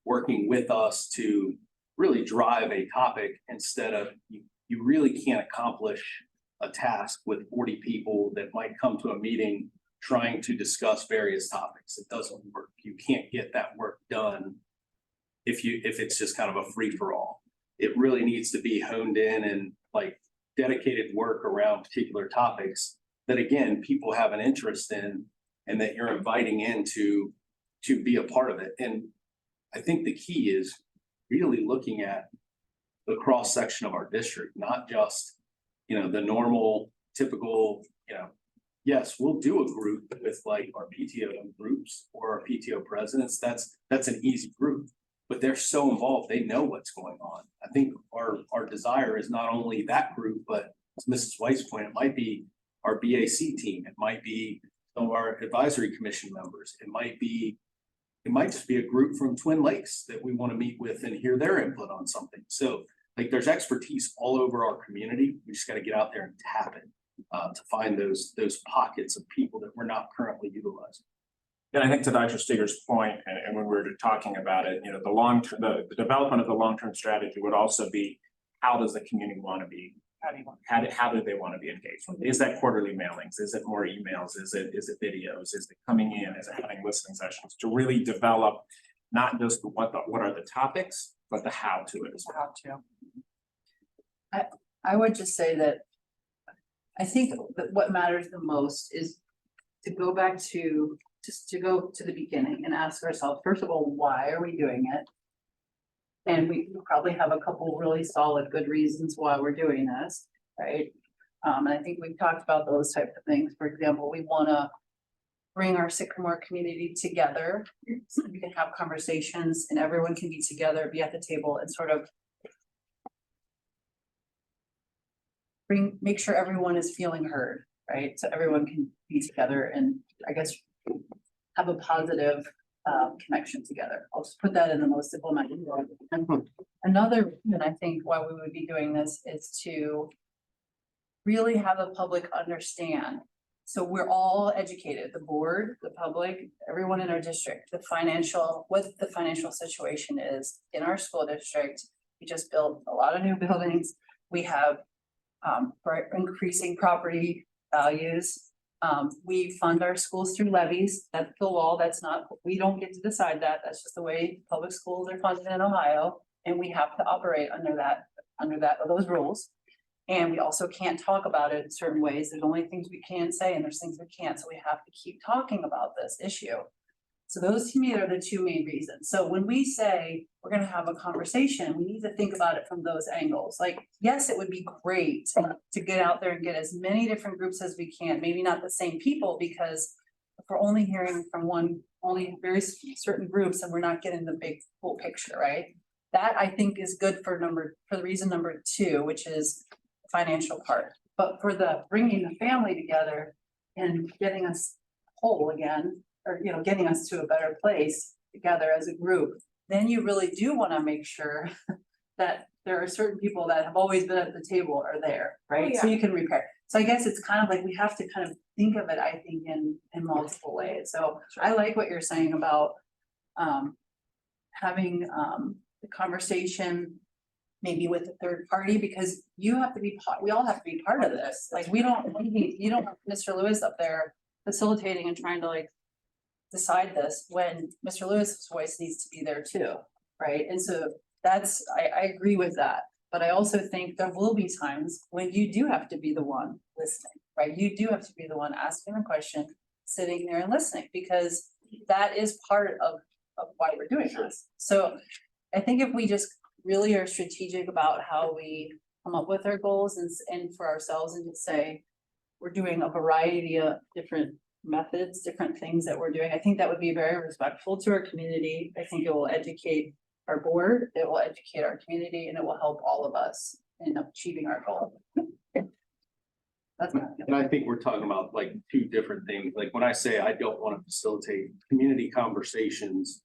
working with us to really drive a topic instead of you really can't accomplish a task with 40 people that might come to a meeting trying to discuss various topics. It doesn't work. You can't get that work done if it's just kind of a free-for-all. It really needs to be honed in and like dedicated work around particular topics that, again, people have an interest in and that you're inviting in to be a part of it. And I think the key is really looking at the cross section of our district, not just, the normal, typical, yes, we'll do a group with like our PTO groups or our PTO presidents. That's an easy group, but they're so involved. They know what's going on. I think our desire is not only that group, but as Mrs. White's point, it might be our BAC team. It might be some of our advisory commission members. It might just be a group from Twin Lakes that we want to meet with and hear their input on something. So like there's expertise all over our community. We just got to get out there and tap it to find those pockets of people that we're not currently utilizing. And I think to Dr. Steger's point, and when we were talking about it, the development of the long-term strategy would also be, how does the community want to be? How do they want to be engaged? Is that quarterly mailings? Is it more emails? Is it videos? Is it coming in? Is it having listening sessions to really develop not just what are the topics, but the how to it as well. I would just say that I think that what matters the most is to go back to the beginning and ask ourselves, first of all, why are we doing it? And we probably have a couple really solid, good reasons why we're doing this, right? And I think we've talked about those types of things. For example, we want to bring our Sycamore community together so we can have conversations and everyone can be together, be at the table and sort of make sure everyone is feeling heard, right? So everyone can be together and I guess have a positive connection together. I'll just put that in the most diplomatic way. Another reason I think why we would be doing this is to really have the public understand. So we're all educated, the board, the public, everyone in our district, what the financial situation is in our school district. We just built a lot of new buildings. We have increasing property values. We fund our schools through levies. That's the law. We don't get to decide that. That's just the way public schools are funded in Ohio. And we have to operate under those rules. And we also can't talk about it in certain ways. There's only things we can say and there's things we can't. So we have to keep talking about this issue. So those to me are the two main reasons. So when we say we're gonna have a conversation, we need to think about it from those angles. Like, yes, it would be great to get out there and get as many different groups as we can, maybe not the same people, because if we're only hearing from only very certain groups and we're not getting the big full picture, right? That I think is good for the reason number 2, which is the financial part. But for the bringing the family together and getting us whole again, or, getting us to a better place together as a group, then you really do want to make sure that there are certain people that have always been at the table are there, right? So you can repair. So I guess it's kind of like we have to kind of think of it, I think, in multiple ways. So I like what you're saying about having the conversation maybe with a third party, because we all have to be part of this. Like you don't have Mr. Lewis up there facilitating and trying to like decide this when Mr. Lewis's voice needs to be there too, right? And so I agree with that. But I also think there will be times when you do have to be the one listening, right? You do have to be the one asking the question, sitting there and listening, because that is part of why we're doing this. So I think if we just really are strategic about how we come up with our goals and for ourselves, and just say, we're doing a variety of different methods, different things that we're doing. I think that would be very respectful to our community. I think it will educate our board, it will educate our community, and it will help all of us in achieving our goal. That's my opinion. And I think we're talking about like 2 different things. Like when I say I don't want to facilitate community conversations,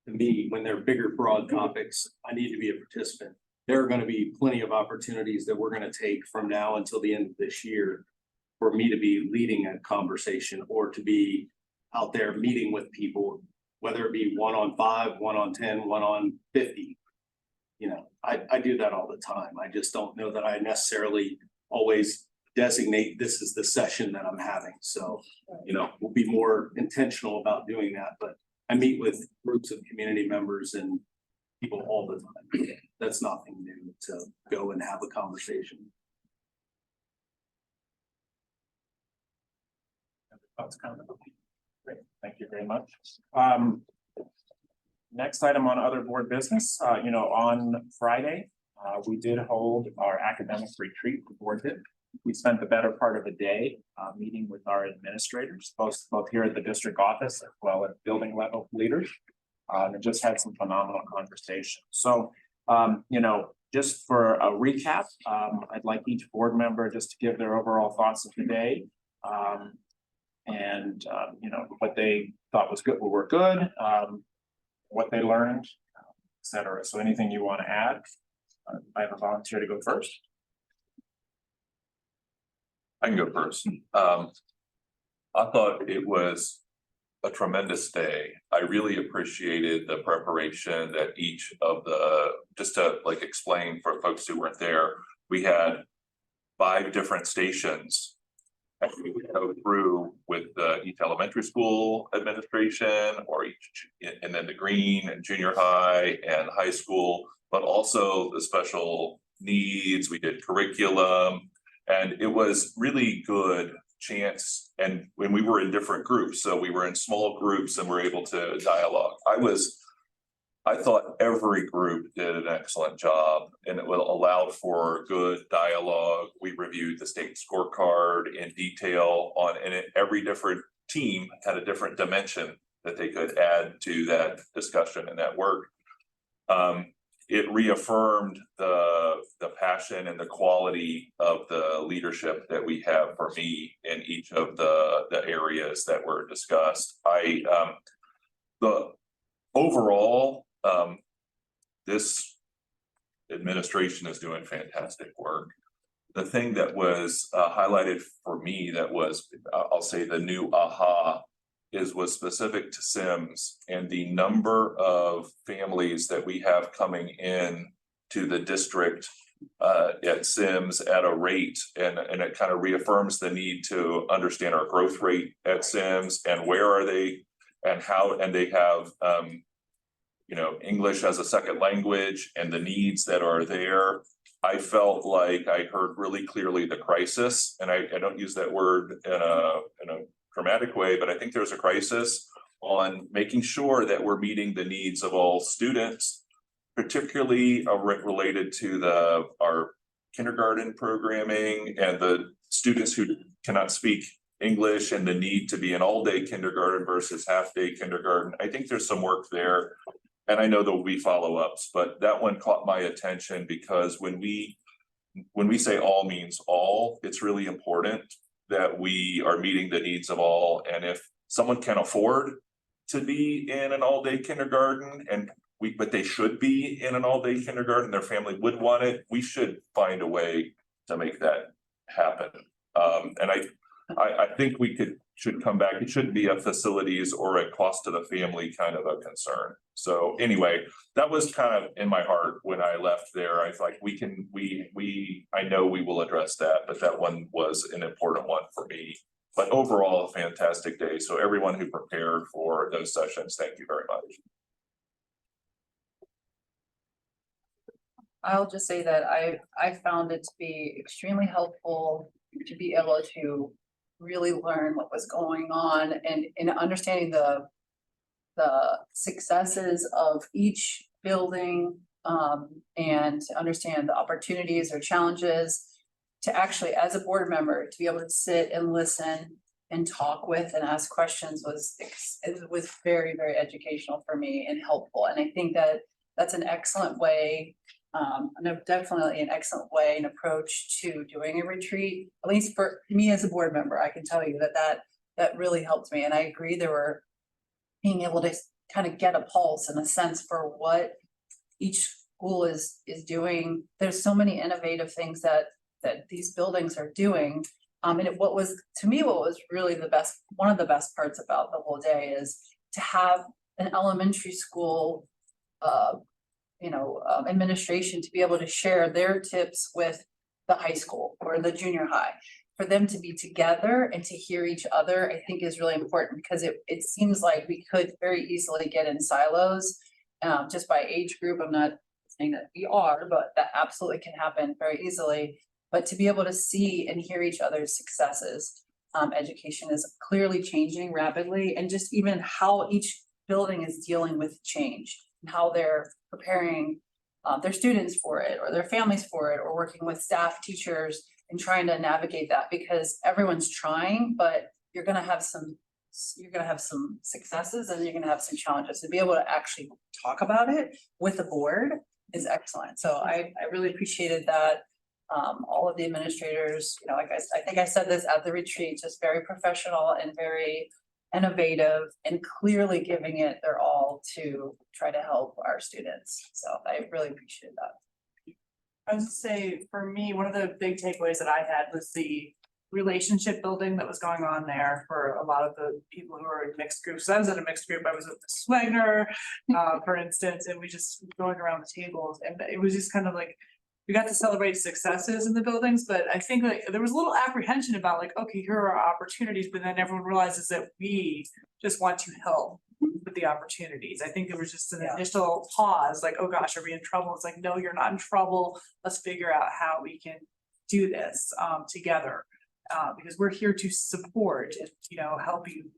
to me, when they're bigger, broad topics, I need to be a participant. There are going to be plenty of opportunities that we're going to take from now until the end of this year for me to be leading a conversation or to be out there meeting with people, whether it be 1 on 5, 1 on 10, 1 on 50. I do that all the time. I just don't know that I necessarily always designate this is the session that I'm having. So, we'll be more intentional about doing that. But I meet with groups of community members and people all the time. That's nothing new to go and have a conversation. Great, thank you very much. Next item on other board business, on Friday, we did hold our academic retreat, the board did. We spent the better part of a day meeting with our administrators, both here at the district office as well as building level leaders. And just had some phenomenal conversations. So, just for a recap, I'd like each board member just to give their overall thoughts of the day. And what they thought was good, were good, what they learned, et cetera. So anything you want to add? I have a volunteer to go first. I can go first. I thought it was a tremendous day. I really appreciated the preparation that each of just to like explain for folks who weren't there, we had 5 different stations. And we would go through with each elementary school administration or and then the green and junior high and high school, but also the special needs. We did curriculum, and it was really good chance. And when we were in different groups, so we were in small groups and we're able to dialogue. I thought every group did an excellent job, and it allowed for good dialogue. We reviewed the state scorecard in detail and every different team had a different dimension that they could add to that discussion and that work. It reaffirmed the passion passion and the quality of the leadership that we have for me in each of the areas that were discussed. The overall, this administration is doing fantastic work. The thing that was highlighted for me that was, I'll say the new aha was specific to Sims and the number of families that we have coming in to the district at Sims at a rate, and it kind of reaffirms the need to understand our growth rate at Sims and where are they and how, and they have you know, English as a second language and the needs that are there. I felt like I heard really clearly the crisis, and I don't use that word in a dramatic way, but I think there's a crisis on making sure that we're meeting the needs of all students, particularly related to our kindergarten programming and the students who cannot speak English and the need to be an all-day kindergarten versus half-day kindergarten. I think there's some work there. And I know there will be follow-ups, but that one caught my attention because when we say all means all, it's really important that we are meeting the needs of all. And if someone can afford to be in an all-day kindergarten but they should be in an all-day kindergarten, their family would want it, we should find a way to make that happen. And I think should come back. It shouldn't be a facilities or a cost to the family kind of a concern. So anyway, that was kind of in my heart when I left there. I was like, I know we will address that, but that one was an important one for me. But overall, a fantastic day. So everyone who prepared for those sessions, thank you very much. I'll just say that I found it to be extremely helpful to be able to really learn what was going on and in understanding the successes of each building, and to understand the opportunities or challenges, to actually, as a board member, to be able to sit and listen and talk with and ask questions was very, very educational for me and helpful. And I think that that's an excellent way, definitely an excellent way and approach to doing a retreat. At least for me as a board member, I can tell you that really helped me. And I agree, there were being able to kind of get a pulse and a sense for what each school is doing. There's so many innovative things that these buildings are doing. And what was really one of the best parts about the whole day is to have an elementary school administration to be able to share their tips with the high school or the junior high. For them to be together and to hear each other, I think is really important, because it seems like we could very easily get in silos just by age group. I'm not saying that we are, but that absolutely can happen very easily. But to be able to see and hear each other's successes, education is clearly changing rapidly, and just even how each building is dealing with change and how they're preparing their students for it or their families for it, or working with staff, teachers, and trying to navigate that, because everyone's trying, but you're gonna have some successes and you're gonna have some challenges. To be able to actually talk about it with the board is excellent. So I really appreciated that. All of the administrators, like I think I said this at the retreat, just very professional and very innovative and clearly giving it their all to try to help our students. So I really appreciate that. I would say for me, one of the big takeaways that I had was the relationship building that was going on there for a lot of the people who are in mixed groups. So I was in a mixed group. I was with Ms. Wagner, for instance, and we just going around the tables, and it was just kind of like, we got to celebrate successes in the buildings, but I think like there was a little apprehension about like, okay, here are opportunities, but then everyone realizes that we just want to help with the opportunities. I think there was just an initial pause, like, oh gosh, are we in trouble? It's like, no, you're not in trouble. Let's figure out how we can do this together, because we're here to support and, help you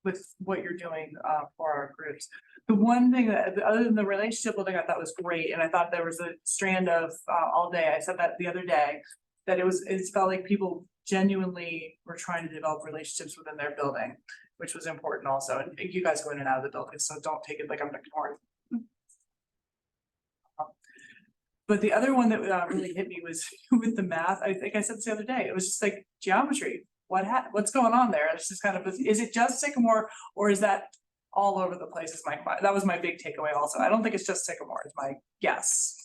with what you're doing for our groups. The one thing that, other than the relationship building, I thought was great, and I thought there was a strand of all day. I said that the other day, that it felt like people genuinely were trying to develop relationships within their building, which was important also. And you guys go in and out of the building, so don't take it like I'm ignoring. But the other one that really hit me was with the math. I think I said this the other day. It was just like geometry. What's going on there? It's just kind of, is it just Sycamore or is that all over the place? Is that was my big takeaway also. I don't think it's just Sycamore, is my guess.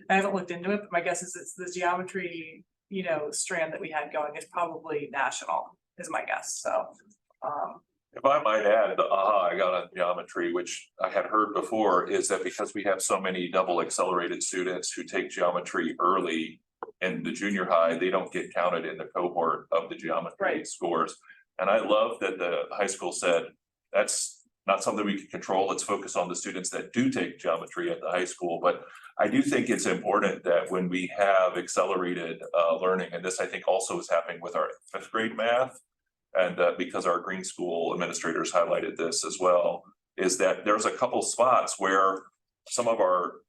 I haven't looked into it, but my guess is it's the geometry, strand that we had going is probably national, is my guess. So, If I might add, the aha I got on geometry, which I had heard before, is that because we have so many double accelerated students who take geometry early in the junior high, they don't get counted in the cohort of the geometry Right. scores. And I love that the high school said, that's not something we can control. Let's focus on the students that do take geometry at the high school. But I do think it's important that when we have accelerated learning, and this I think also is happening with our 5th grade math, and because our green school administrators highlighted this as well, is that there's a couple spots where some of our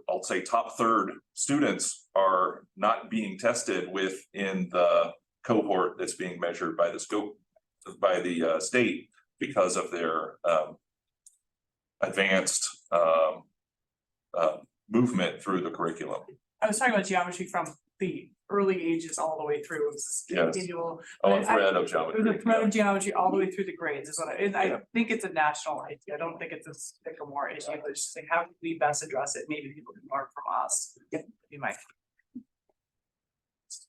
I'll say top third students are not being tested within the cohort that's being measured by the scope by the state because of their advanced movement through the curriculum. I was talking about geometry from the early ages all the way through. It was Yes. continual. Oh, a I- thread of There's geometry. a thread of geometry all the way through the grades is what and I Yeah. think it's a national idea. I don't think it's a Sycamore issue, but it's just like, how can we best address it? Maybe people can learn from us. Be my.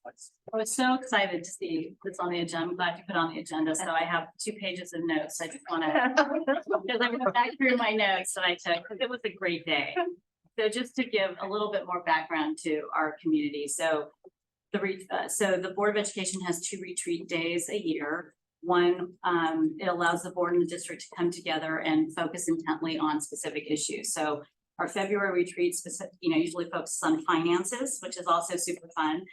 I was so excited to see this on the agenda. I'm glad you put on the agenda. So I have 2 pages of notes. I just wanna, because I went back through my notes that I took, because it was a great day. So just to give a little bit more background to our community. So the Board of Education has 2 retreat days a year. One, it allows the board and the district to come together and focus intently on specific issues. So our February retreat usually focuses on finances, which is also super fun.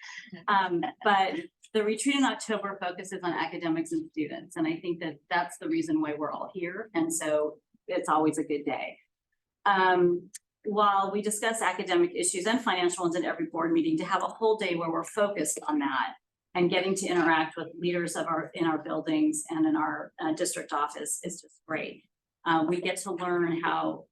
But the retreat in October focuses on academics and students. And I think that that's the reason why we're all here. And so it's always a good day. While we discuss academic issues and financial ones in every board meeting, to have a whole day where we're focused on that and getting to interact with leaders in our buildings and in our district office is just great. We get to learn how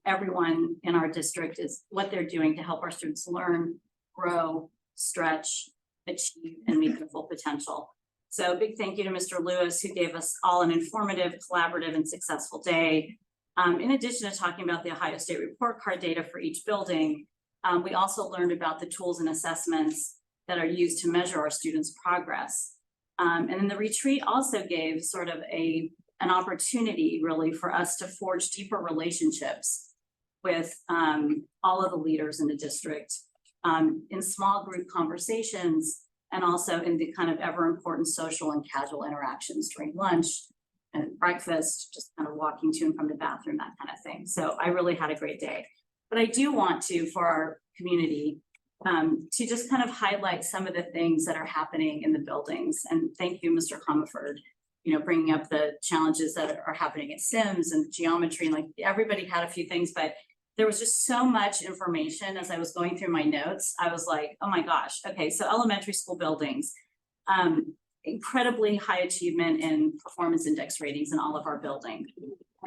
everyone in our district what they're doing to help our students learn, grow, stretch, achieve, and meet their full potential. So big thank you to Mr. Lewis, who gave us all an informative, collaborative, and successful day. In addition to talking about the Ohio State report card data for each building, we also learned about the tools and assessments that are used to measure our students' progress. And then the retreat also gave sort of an opportunity really for us to forge deeper relationships with all of the leaders in the district in small group conversations and also in the kind of ever important social and casual interactions during lunch and breakfast, just kind of walking to and from the bathroom, that kind of thing. So I really had a great day. But I do want to, for our community, to just kind of highlight some of the things that are happening in the buildings. And thank you, Mr. Comerford, bringing up the challenges that are happening at Sims and geometry. And like everybody had a few things, but there was just so much information as I was going through my notes. I was like, oh my gosh. Okay, so elementary school buildings, incredibly high achievement in performance index ratings in all of our buildings.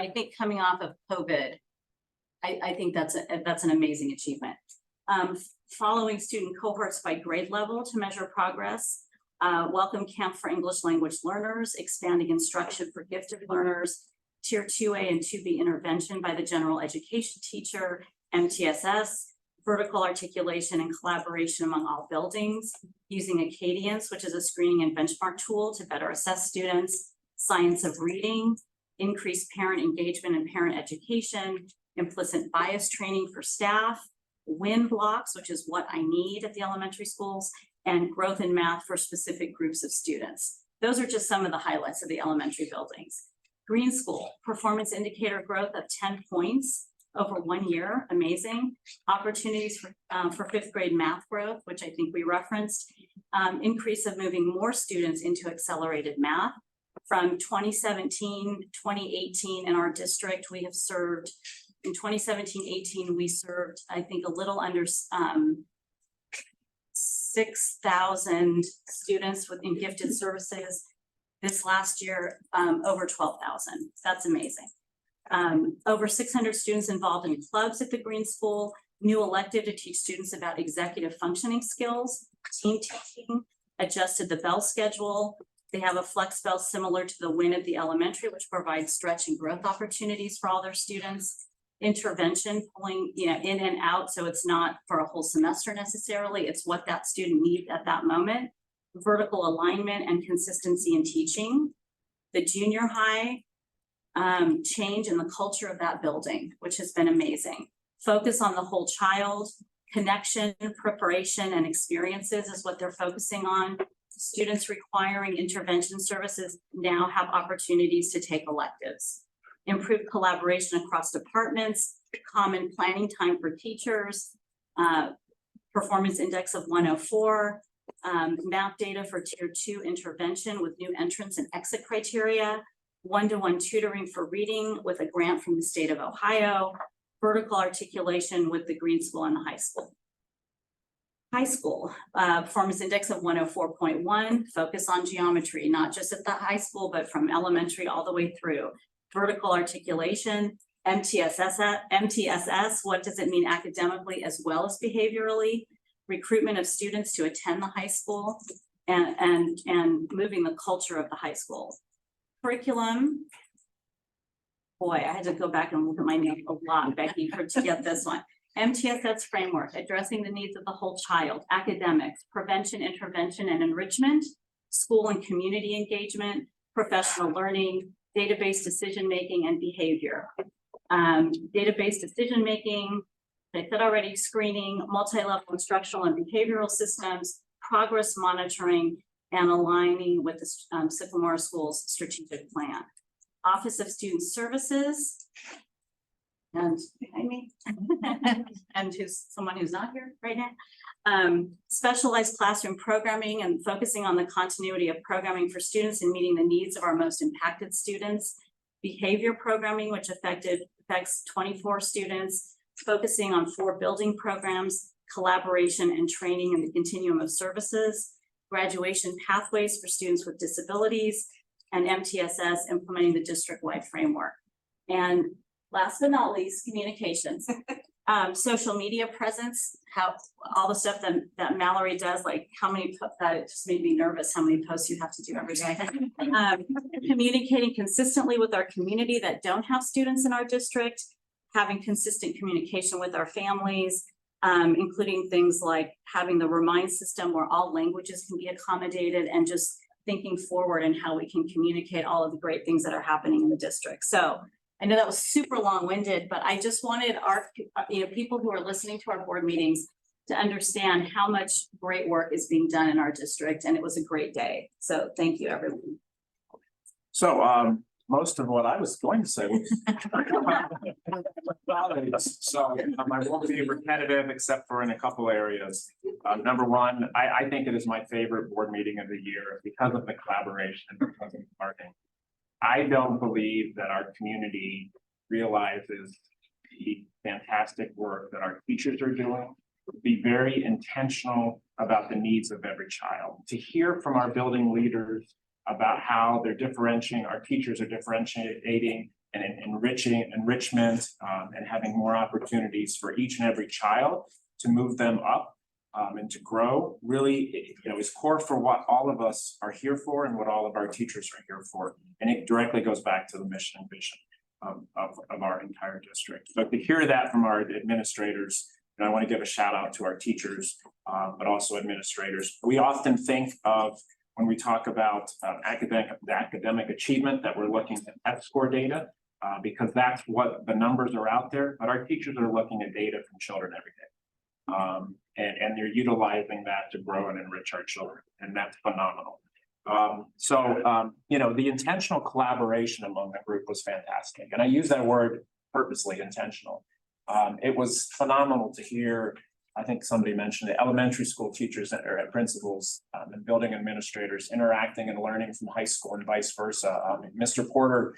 I think coming off of COVID, I think that's an amazing achievement. Following student cohorts by grade level to measure progress, welcome camp for English language learners, expanding instruction for gifted learners, tier 2A and 2B intervention by the general education teacher, MTSS, vertical articulation and collaboration among all buildings, using Acadience, which is a screening and benchmark tool to better assess students, science of reading, increased parent engagement and parent education, implicit bias training for staff, win blocks, which is what I need at the elementary schools, and growth in math for specific groups of students. Those are just some of the highlights of the elementary buildings. Green School, performance indicator growth of 10 points over 1 year, amazing. Opportunities for 5th grade math growth, which I think we referenced. Increase of moving more students into accelerated math. From 2017, 2018 in our district, we have served, in 2017-18, we served, I think, a little under 6,000 students in gifted services. This last year, over 12,000. That's amazing. Over 600 students involved in clubs at the Green School, new elective to teach students about executive functioning skills, team teaching, adjusted the bell schedule. They have a flex bell similar to the WIN at the elementary, which provides stretch and growth opportunities for all their students. Intervention pulling, in and out, so it's not for a whole semester necessarily, it's what that student needs at that moment. Vertical alignment and consistency in teaching. The junior high change in the culture of that building, which has been amazing. Focus on the whole child, connection, preparation, and experiences is what they're focusing on. Students requiring intervention services now have opportunities to take electives. Improved collaboration across departments, common planning time for teachers, performance index of 104, map data for tier 2 intervention with new entrance and exit criteria, one-to-one tutoring for reading with a grant from the state of Ohio, vertical articulation with the Green School and the high school. High school, performance index of 104.1, focus on geometry, not just at the high school, but from elementary all the way through. Vertical articulation, MTSS, what does it mean academically as well as behaviorally? Recruitment of students to attend the high school and moving the culture of the high school. Curriculum. Boy, I had to go back and look at my notes a lot, Becky, to get this one. MTSS framework, addressing the needs of the whole child, academics, prevention, intervention, and enrichment, school and community engagement, professional learning, database decision-making, and behavior. Database decision-making, I said already, screening, multi-level instructional and behavioral systems, progress monitoring, and aligning with the Sycamore School's strategic plan. Office of Student Services, and behind me, and someone who's not here right now. Specialized classroom programming and focusing on the continuity of programming for students and meeting the needs of our most impacted students. Behavior programming, which affects 24 students, focusing on 4 building programs, collaboration and training in the continuum of services, graduation pathways for students with disabilities, and MTSS implementing the district-wide framework. And last but not least, communications. Social media presence, how all the stuff that Mallory does, like how many, that it just made me nervous how many posts you have to do every day. Communicating consistently with our community that don't have students in our district, having consistent communication with our families, including things like having the remind system where all languages can be accommodated, and just thinking forward and how we can communicate all of the great things that are happening in the district. So I know that was super long-winded, but I just wanted our, people who are listening to our board meetings to understand how much great work is being done in our district, and it was a great day. So thank you, everyone. So, most of what I was going to say was so I won't be repetitive except for in a couple areas. Number one, I think it is my favorite board meeting of the year because of the collaboration and because of the partnering. I don't believe that our community realizes the fantastic work that our teachers are doing. Be very intentional about the needs of every child. To hear from our building leaders about how they're differentiating, our teachers are differentiating and enrichment and having more opportunities for each and every child to move them up and to grow, really, is core for what all of us are here for and what all of our teachers are here for. And it directly goes back to the mission and vision of our entire district. So to hear that from our administrators, and I want to give a shout out to our teachers, but also administrators. We often think of, when we talk about academic achievement, that we're looking at test score data, because that's what the numbers are out there, but our teachers are looking at data from children every day. And they're utilizing that to grow and enrich our children, and that's phenomenal. The intentional collaboration among the group was fantastic. And I use that word purposely, intentional. It was phenomenal to hear, I think somebody mentioned it, elementary school teachers or principals and building administrators interacting and learning from high school and vice versa. Mr. Porter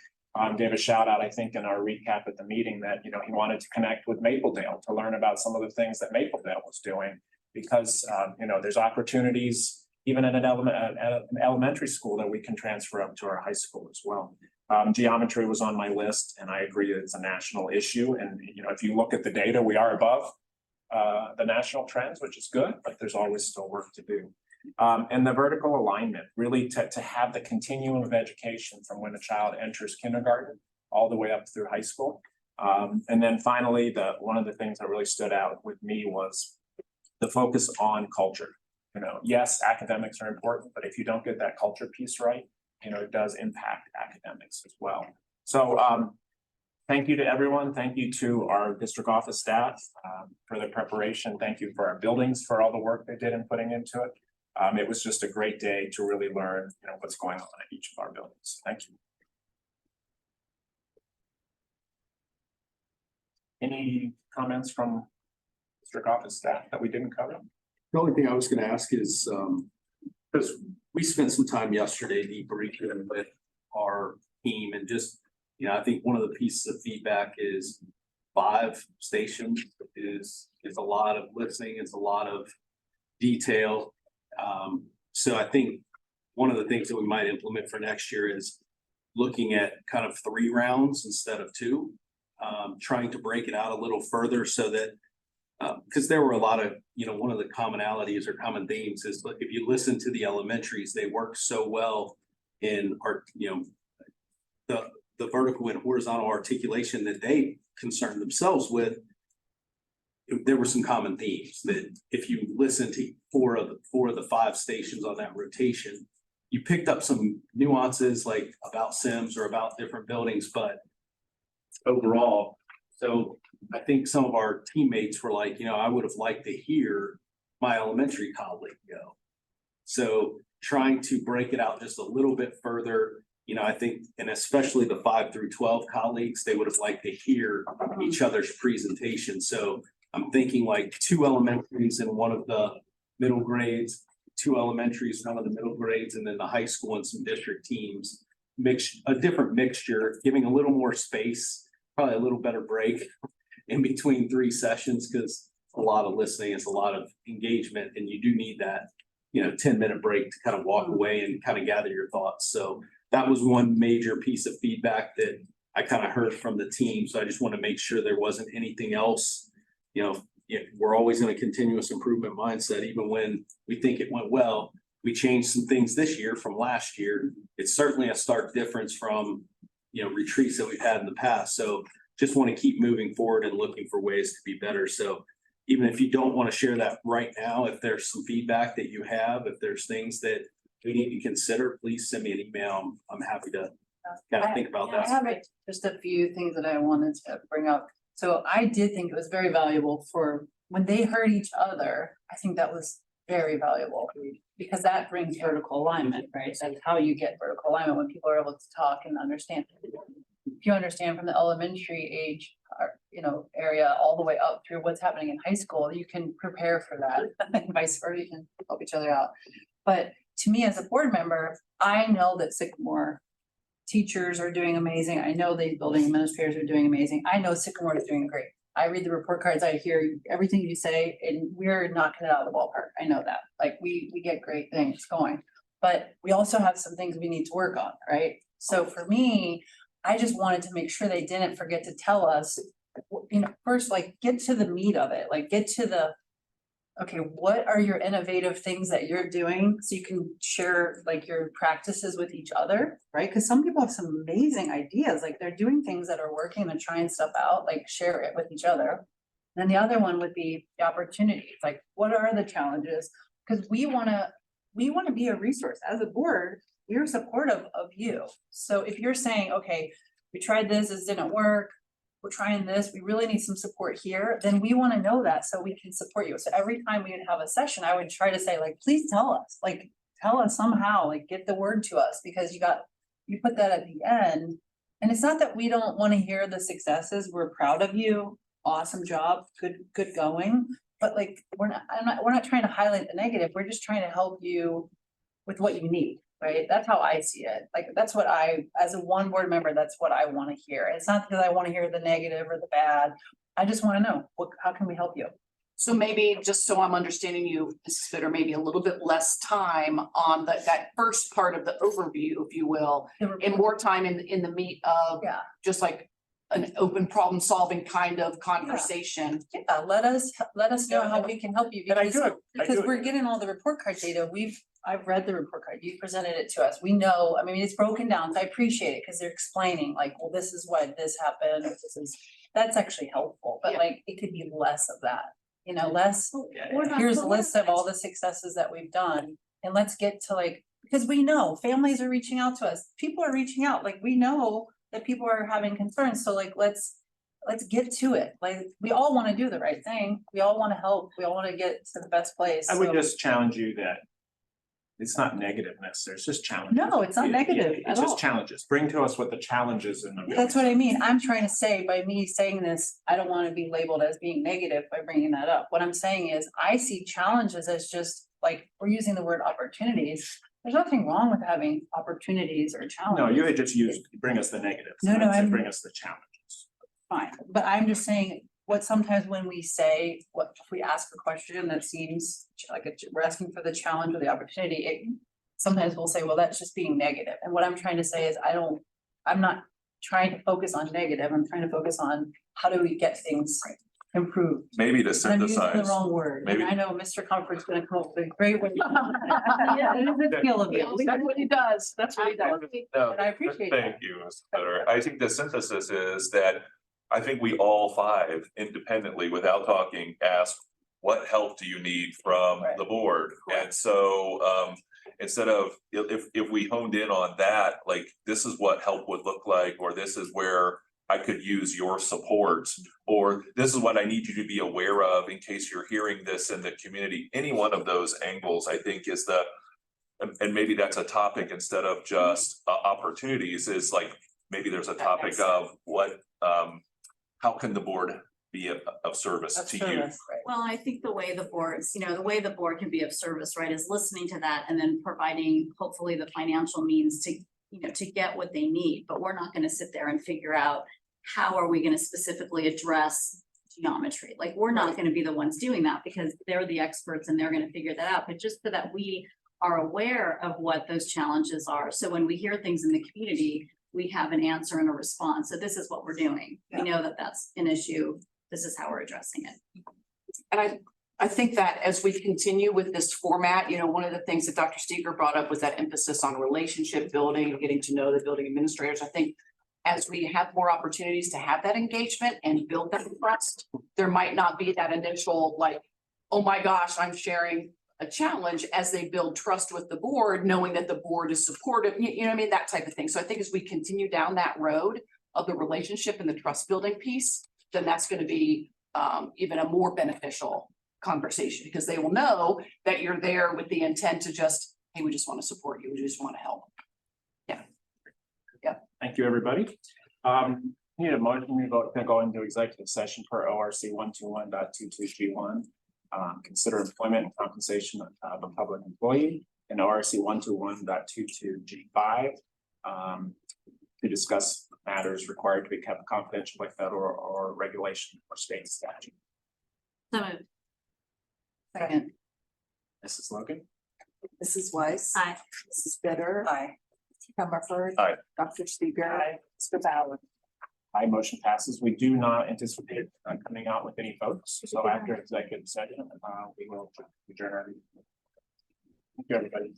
gave a shout out, I think, in our recap at the meeting that, he wanted to connect with Mapledale to learn about some of the things that Mapledale was doing, because, there's opportunities even at an elementary school that we can transfer up to our high school as well. Geometry was on my list, and I agree that it's a national issue. And, if you look at the data, we are above the national trends, which is good, but there's always still work to do. And the vertical alignment, really to have the continuum of education from when a child enters kindergarten all the way up through high school. And then finally, one of the things that really stood out with me was the focus on culture. You know, yes, academics are important, but if you don't get that culture piece right, you know, it does impact academics as well. So thank you to everyone. Thank you to our district office staff for their preparation. Thank you for our buildings for all the work they did in putting into it. It was just a great day to really learn, you know, what's going on at each of our buildings. Thank you. Any comments from district office staff that we didn't cover? The only thing I was gonna ask is, because we spent some time yesterday debriefing with our team and just, you know, I think one of the pieces of feedback is 5 stations is a lot of listening, it's a lot of detail. So I think one of the things that we might implement for next year is looking at kind of 3 rounds instead of 2. Trying to break it out a little further so that, because there were a lot of, you know, one of the commonalities or common themes is, look, if you listen to the elementaries, they work so well in our, you know, the vertical and horizontal articulation that they concern themselves with. There were some common themes that if you listen to 4 of the 5 stations on that rotation, you picked up some nuances like about Sims or about different buildings, but overall, so I think some of our teammates were like, you know, I would have liked to hear my elementary colleague go. So trying to break it out just a little bit further, you know, I think, and especially the 5 through 12 colleagues, they would have liked to hear each other's presentation. So I'm thinking like 2 elementaries and 1 of the middle grades, 2 elementaries, 1 of the middle grades, and then the high school and some district teams. A different mixture, giving a little more space, probably a little better break in between 3 sessions, because a lot of listening, it's a lot of engagement, and you do need that, you know, 10-minute break to kind of walk away and kind of gather your thoughts. So that was one major piece of feedback that I kind of heard from the team. So I just want to make sure there wasn't anything else. You know, we're always in a continuous improvement mindset, even when we think it went well. We changed some things this year from last year. It's certainly a stark difference from, you know, retreats that we've had in the past. So just want to keep moving forward and looking for ways to be better. So even if you don't want to share that right now, if there's some feedback that you have, if there's things that we need to consider, please send me an email. I'm happy to kind of think about I that. have just a few things that I wanted to bring up. So I did think it was very valuable for when they heard each other. I think that was very valuable because that brings vertical alignment, right? That's how you get vertical alignment, when people are able to talk and understand. If you understand from the elementary age, you know, area all the way up through what's happening in high school, you can prepare for that and vice versa, you can help each other out. But to me as a board member, I know that Sycamore teachers are doing amazing. I know the building administrators are doing amazing. I know Sycamore is doing great. I read the report cards, I hear everything you say, and we're knocking it out of the ballpark. I know that. Like we get great things going, but we also have some things we need to work on, right? So for me, I just wanted to make sure they didn't forget to tell us, you know, first, like get to the meat of it, like get to the, okay, what are your innovative things that you're doing so you can share like your practices with each other, right? Because some people have some amazing ideas, like they're doing things that are working, they're trying stuff out, like share it with each other. And then the other one would be the opportunities, like what are the challenges? Because we want to be a resource as a board. We're supportive of you. So if you're saying, okay, we tried this didn't work, we're trying this, we really need some support here, then we want to know that so we can support you. So every time we would have a session, I would try to say, like, please tell us somehow, like get the word to us, because you put that at the end. And it's not that we don't want to hear the successes. We're proud of you. Awesome job. Good going. But like, we're not trying to highlight the negative. We're just trying to help you with what you need. Right? That's how I see it. Like, that's what as a one board member, that's what I want to hear. It's not because I want to hear the negative or the bad. I just want to know how can we help you? So maybe, just so I'm understanding you, Mrs. Fitter, maybe a little bit less time on that first part of the overview, if you will, and more time in the meat of Yeah. just like an open problem solving kind of conversation. Yeah, let us know how we can help you. And I Because do it. because we're getting all the report card data. I've read the report card. You presented it to us. We know, I mean, it's broken down. So I appreciate it because they're explaining like, well, this is why this happened. That's actually helpful, but Yeah. like, it could be less of that, you know, less. We're not Here's a the list of all the successes that we've done and let's get to like, because we know families are reaching out to us. People are reaching out, like, we know that people are having concerns. So like, let's get to it. Like, we all want to do the right thing. We all want to help. We all want to get to the best place. I would So- just challenge you that it's not negativeness, there's just challenges. No, it's not negative at It's all. just challenges. Bring to us what the challenges in the. That's what I mean. I'm trying to say by me saying this, I don't want to be labeled as being negative by bringing that up. What I'm saying is I see challenges as just like, we're using the word opportunities. There's nothing wrong with having opportunities or challenges. No, you had just used, bring us the negatives. No, no, I'd say I'm- Bring us the challenges. Fine, but I'm just saying, what sometimes when we say, what, if we ask a question that seems like we're asking for the challenge or the opportunity, sometimes we'll say, well, that's just being negative. And what I'm trying to say is I'm not trying to focus on negative. I'm trying to focus on how do we get things improved. Maybe to And I'm using the synthesize, wrong word. And maybe- I know Mr. Comfort's gonna come up with a great way. Yeah, it is a skill of his. That's what he does. That's what he does. no, But I appreciate that. thank you, Mr. Federer. I think the synthesis is that I think we all five independently, without talking, asked, what help do you need from Right. the board? And so, instead of, if we honed in on that, like, this is what help would look like, or this is where I could use your support, or this is what I need you to be aware of in case you're hearing this in the community. Any one of those angles, I think, is and maybe that's a topic instead of just opportunities, is like, maybe there's a topic of what, how can the board be of service Of to you? service, right. Well, I think the way the boards, the way the board can be of service, right, is listening to that and then providing hopefully the financial means to, to get what they need. But we're not gonna sit there and figure out how are we gonna specifically address geometry? Like, we're not gonna be the ones doing that because they're the experts and they're gonna figure that out. But just so that we are aware of what those challenges are. So when we hear things in the community, we have an answer and a response. So this is what we're doing. We know that that's an issue. This is how we're addressing it. And I think that as we continue with this format, one of the things that Dr. Steger brought up was that emphasis on relationship building, getting to know the building administrators. I think as we have more opportunities to have that engagement and build that trust, there might not be that initial like, oh my gosh, I'm sharing a challenge, as they build trust with the board, knowing that the board is supportive, you know what I mean, that type of thing. So I think as we continue down that road of the relationship and the trust building piece, then that's going to be even a more beneficial conversation, because they will know that you're there with the intent to just, hey, we just want to support you, we just want to help. Thank you, everybody. Need a motion, we vote to go into executive session per ORC 121.22G1. Consider employment and compensation of a public employee, and ORC 121.22G5. To discuss matters required to be kept confidential by federal or regulation or state statute. So, Second. Mrs. Logan? Mrs. Weiss. aye. Mrs. Bitter. Aye. Comerford. Aye. Dr. Steger. Mr. Ballard. Aye, motion passes. We do not anticipate coming out with any votes. So after executive session, we will adjourn our meeting. Thank you, everybody.